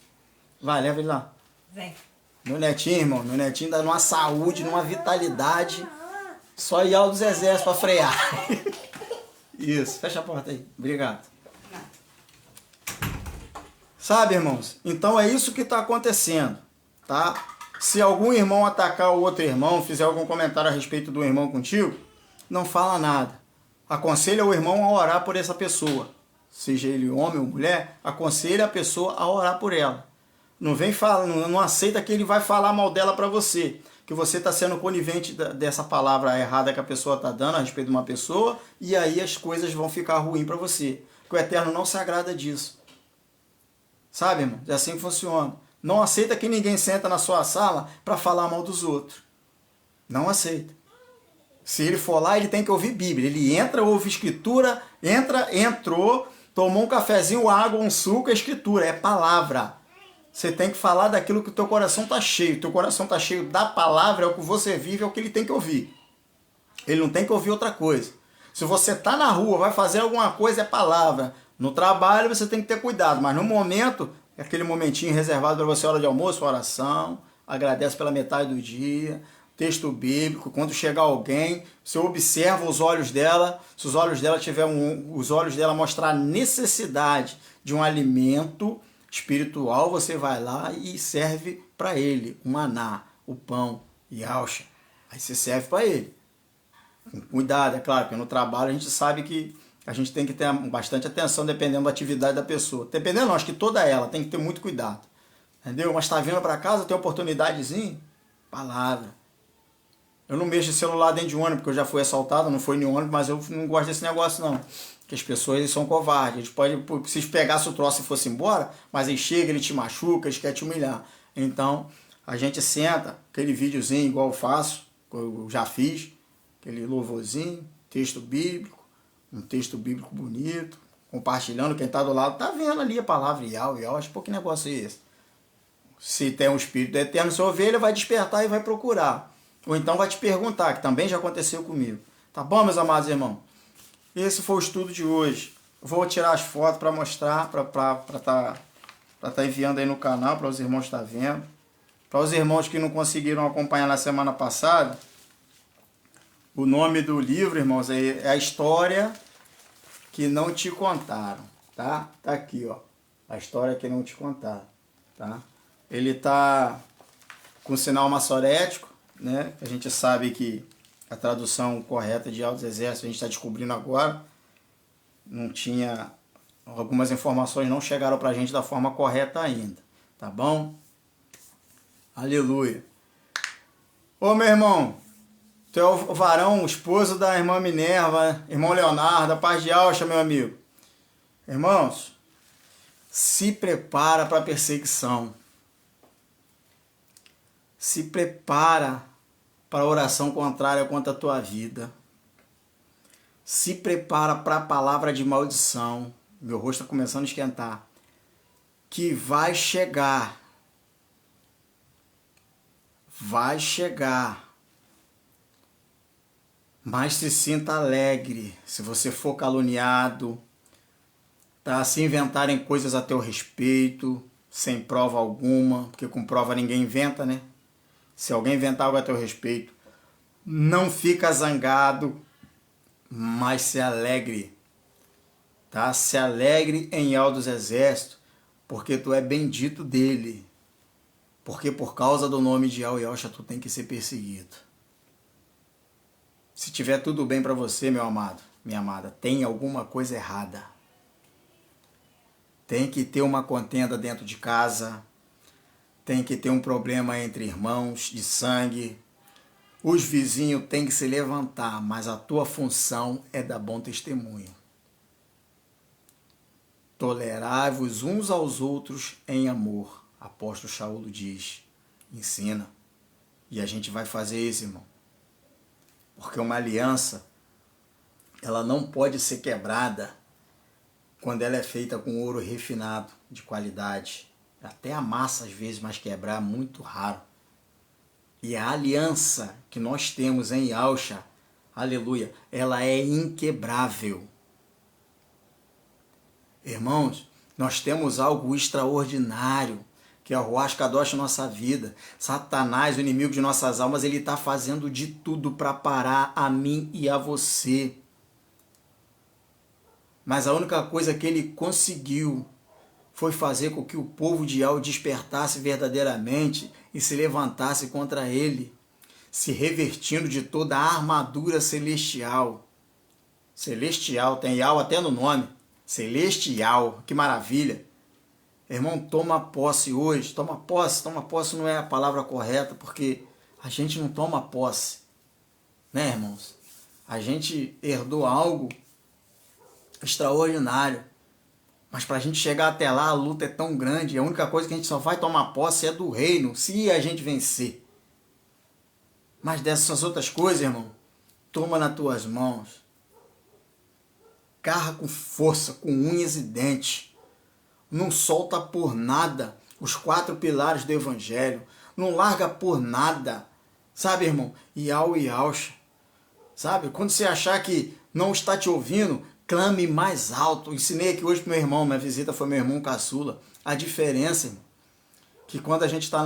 Vai, leva ele lá. Vem. Meu netinho, irmão. Meu netinho dá numa saúde, numa vitalidade. Só ir ao dos exércitos para frear. Isso, fecha a porta aí. Obrigado. Sabe, irmãos? Então é isso que está acontecendo, tá? Se algum irmão atacar o outro irmão, fizer algum comentário a respeito do irmão contigo, não fala nada. Aconselha o irmão a orar por essa pessoa. Seja ele homem ou mulher, aconselha a pessoa a orar por ela. Não vem falar, não aceita que ele vai falar mal dela para você. Que você está sendo conivente dessa palavra errada que a pessoa está dando a respeito de uma pessoa, e aí as coisas vão ficar ruins para você. Que o Eterno não se agrada disso. Sabe, irmão? É assim que funciona. Não aceita que ninguém senta na sua sala para falar mal dos outros. Não aceita. Se ele for lá, ele tem que ouvir Bíblia. Ele entra, ouve Escritura, entrou, tomou um cafezinho, água, um suco, é Escritura, é palavra. Você tem que falar daquilo que o teu coração está cheio. O teu coração está cheio da palavra, é o que você vive, é o que ele tem que ouvir. Ele não tem que ouvir outra coisa. Se você está na rua, vai fazer alguma coisa, é palavra. No trabalho você tem que ter cuidado, mas no momento, é aquele momentinho reservado para você, hora de almoço, oração, agradece pela metade do dia, texto bíblico, quando chegar alguém, você observa os olhos dela, se os olhos dela os olhos dela mostrar necessidade de um alimento espiritual, você vai lá e serve para ele o maná, o pão e alcha. Aí você serve para ele. Com cuidado, é claro, porque no trabalho a gente sabe que a gente tem que ter bastante atenção dependendo da atividade da pessoa. Dependendo não, acho que toda ela tem que ter muito cuidado. Entendeu? Mas está vindo para casa, tem oportunidadezinha, palavra. Eu não mexo em celular dentro de um ônibus, porque eu já fui assaltado, não foi em ônibus, mas eu não gosto desse negócio não. Porque as pessoas eles são covardes. Eles podem, se eles pegassem o troço e fossem embora, mas ele chega, ele te machuca, eles querem te humilhar. Então, a gente senta, aquele videozinho igual eu faço, eu já fiz, aquele louvorzinho, texto bíblico, um texto bíblico bonito, compartilhando, quem está do lado está vendo ali a palavra Iau, acho que negócio é esse. Se tem um espírito eterno, sua ovelha vai despertar e vai procurar. Ou então vai te perguntar, que também já aconteceu comigo. Tá bom, meus amados irmãos? Esse foi o estudo de hoje. Vou tirar as fotos para mostrar, para tá enviando aí no canal, para os irmãos estar vendo. Para os irmãos que não conseguiram acompanhar na semana passada, o nome do livro, irmãos, é A História que Não Te Contaram. tá? Tá aqui, ó. A história que não te contar, tá? Ele tá com sinal maçorético, né? A gente sabe que a tradução correta de Altos Exércitos a gente está descobrindo agora. Não tinha... Algumas informações não chegaram pra gente da forma correta ainda, tá bom? Aleluia. Ô, meu irmão, tu é o varão, o esposo da irmã Minerva, irmão Leonardo, a paz de Alcha, meu amigo. Irmãos, se prepara para a perseguição. Se prepara para a oração contrária contra a tua vida. Se prepara para a palavra de maldição. Meu rosto está começando a esquentar. Que vai chegar. Vai chegar. Mas se sinta alegre se você for caluniado, tá? Se inventarem coisas a teu respeito, sem prova alguma, porque com prova ninguém inventa, né? Se alguém inventar algo a teu respeito, não fica zangado, mas se alegre, tá? Se alegre em Yahweh dos Exércitos, porque tu é bendito dele. Porque por causa do nome de Yahweh Yahshua tu tem que ser perseguido. Se tiver tudo bem para você, meu amado, minha amada, tem alguma coisa errada. Tem que ter uma contenda dentro de casa, tem que ter um problema entre irmãos de sangue. Os vizinhos têm que se levantar, mas a tua função é dar bom testemunho. Tolerai-vos uns aos outros em amor. Apóstolo Shaul diz, ensina. E a gente vai fazer isso, irmão. Porque uma aliança, ela não pode ser quebrada quando ela é feita com ouro refinado, de qualidade. Até a massa às vezes, mas quebrar é muito raro. E a aliança que nós temos em Yahshua, aleluia, ela é inquebrável. Irmãos, nós temos algo extraordinário, que é o Ruach Kadosh na nossa vida. Satanás, o inimigo de nossas almas, ele está fazendo de tudo para parar a mim e a você. Mas a única coisa que ele conseguiu foi fazer com que o povo de Yahweh despertasse verdadeiramente e se levantasse contra ele, se revertindo de toda a armadura celestial. Celestial, tem Yahweh até no nome. Celestial, que maravilha. Irmão, toma posse hoje. Toma posse não é a palavra correta, porque a gente não toma posse. Né, irmãos? A gente herdou algo extraordinário. Mas para a gente chegar até lá, a luta é tão grande. A única coisa que a gente só vai tomar posse é do reino, se a gente vencer. Mas dessas outras coisas, irmão, toma nas tuas mãos. Garra com força, com unhas e dentes. Não solta por nada os 4 pilares do Evangelho. Não larga por nada. Sabe, irmão? Yahweh Yahshua. Sabe? Quando você achar que não está te ouvindo, clame mais alto. Ensinei aqui hoje para meu irmão, minha visita foi meu irmão caçula. A diferença, irmão, que quando a gente está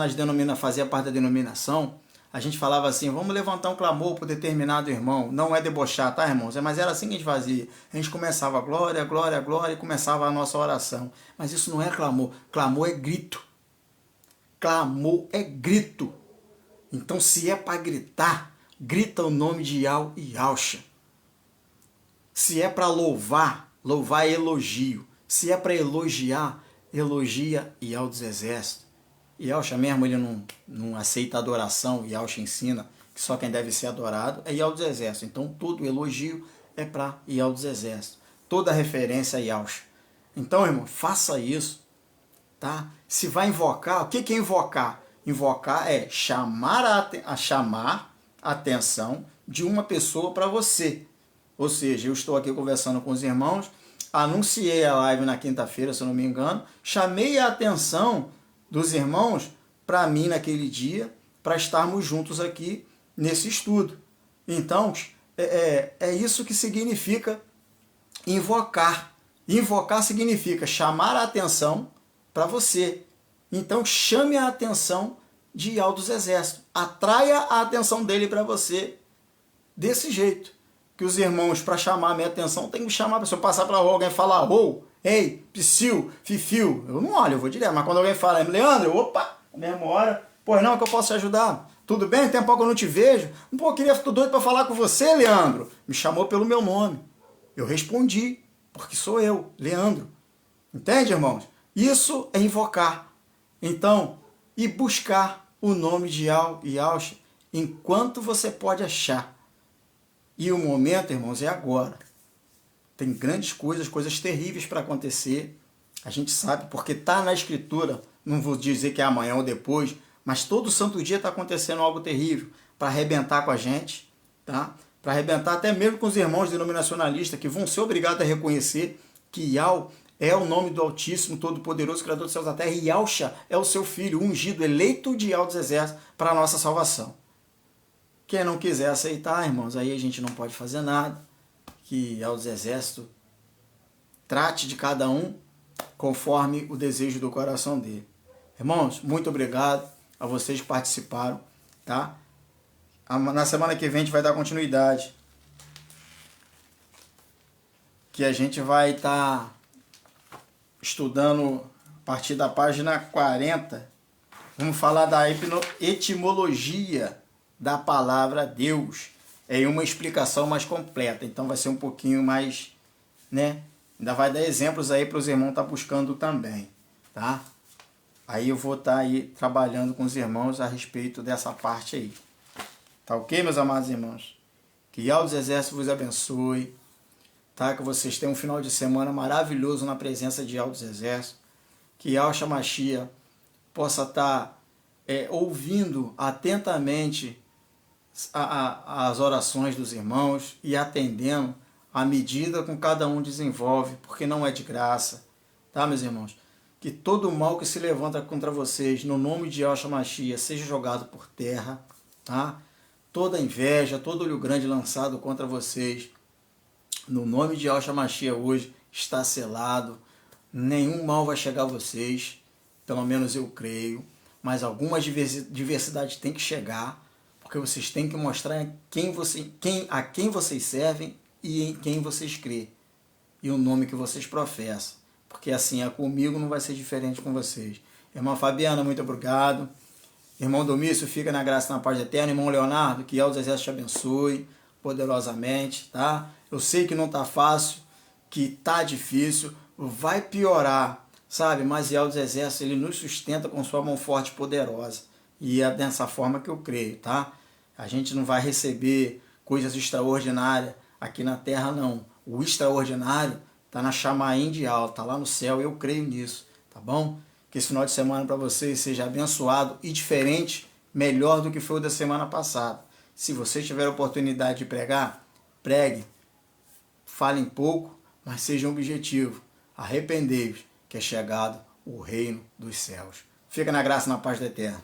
fazia parte da denominação, a gente falava assim, vamos levantar um clamor por determinado irmão. Não é debochar, tá, irmãos? Mas era assim que a gente fazia. A gente começava glória, glória, glória e começava a nossa oração. Mas isso não é clamor. Clamor é grito. Clamor é grito. Então, se é para gritar, grita o nome de Yahweh e Yahshua. Se é para louvar, louvar é elogio. Se é para elogiar, elogia Yahweh dos Exércitos. Yahshua mesmo, ele não aceita adoração. Yahshua ensina que só quem deve ser adorado é Yahweh dos Exércitos. Então, todo elogio é para Yahweh dos Exércitos. Toda referência a Yahshua. Então, irmão, faça isso. Tá? Se vai invocar, o que é invocar? Invocar é chamar a atenção de uma pessoa para você. Ou seja, eu estou aqui conversando com os irmãos, anunciei a live na quinta-feira, se eu não me engano, chamei a atenção dos irmãos para mim naquele dia, para estarmos juntos aqui nesse estudo. Então, é isso que significa invocar. Invocar significa chamar a atenção para você. Então, chame a atenção de Yahweh dos Exércitos. Atraia a atenção dele para você desse jeito. Que os irmãos, para chamar a minha atenção, tem que me chamar. Se eu passar para alguém e falar, ei, psiu, fifiu. Eu não olho, eu vou direto. Mas quando alguém fala, Leandro, opa, na mesma hora, pois não, que eu posso te ajudar? Tudo bem? Tem pouco que eu não te vejo. Pô, eu queria, tô doido para falar com você, Leandro. Me chamou pelo meu nome. Eu respondi, porque sou eu, Leandro. Entende, irmãos? Isso é invocar. Então, e buscar o nome de Yahshua enquanto você pode achar. E o momento, irmãos, é agora. Tem grandes coisas, coisas terríveis para acontecer. A gente sabe, porque está na Escritura. Não vou dizer que é amanhã ou depois, mas todo santo dia está acontecendo algo terrível para arrebentar com a gente, tá? Para arrebentar até mesmo com os irmãos denominacionalistas, que vão ser obrigados a reconhecer que Yahweh é o nome do Altíssimo, Todo-Poderoso, Criador dos céus e da terra, e Yahshua é o seu Filho, ungido, eleito de Yahweh dos Exércitos para a nossa salvação. Quem não quiser aceitar, irmãos, aí a gente não pode fazer nada. Que Yahweh dos Exércitos trate de cada um conforme o desejo do coração dele. Irmãos, muito obrigado a vocês que participaram, tá? Na semana que vem a gente vai dar continuidade. Que a gente vai estar estudando a partir da página 40. Vamos falar da etimologia da palavra Deus. É uma explicação mais completa. Então vai ser um pouquinho mais, né? Ainda vai dar exemplos aí para os irmãos estar buscando também, tá? Aí eu vou estar aí trabalhando com os irmãos a respeito dessa parte aí. Tá ok, meus amados irmãos? Que Yahweh dos Exércitos vos abençoe. Tá? Que vocês tenham um final de semana maravilhoso na presença de Yahweh dos Exércitos. Que Yahshua Mashiach possa estar ouvindo atentamente as orações dos irmãos e atendendo à medida com cada um desenvolve, porque não é de graça. Tá, meus irmãos? Que todo o mal que se levanta contra vocês, no nome de Yahshua Mashiach, seja jogado por terra. Tá? Toda inveja, todo olho grande lançado contra vocês, no nome de Yahshua Mashiach hoje, está selado. Nenhum mal vai chegar a vocês, pelo menos eu creio. Mas algumas diversidades tem que chegar, porque vocês têm que mostrar a quem vocês servem e em quem vocês crêem. E o nome que vocês professam. Porque assim é comigo, não vai ser diferente com vocês. Irmã Fabiana, muito obrigado. Irmão Domício, fica na graça e na paz eterna. Irmão Leonardo, que Yahweh dos Exércitos te abençoe poderosamente, tá? Eu sei que não tá fácil, que tá difícil, vai piorar, sabe? Mas Yahweh dos Exércitos, ele nos sustenta com sua mão forte e poderosa. E é dessa forma que eu creio, tá? A gente não vai receber coisas extraordinárias aqui na terra, não. O extraordinário tá na Chamaim de alto, tá lá no céu, e eu creio nisso, tá bom? Que esse final de semana para vocês seja abençoado e diferente, melhor do que foi o da semana passada. Se você tiver a oportunidade de pregar, pregue. Falem pouco, mas seja objetivo. Arrependei-vos, que é chegado o reino dos céus. Fica na graça e na paz da eterna.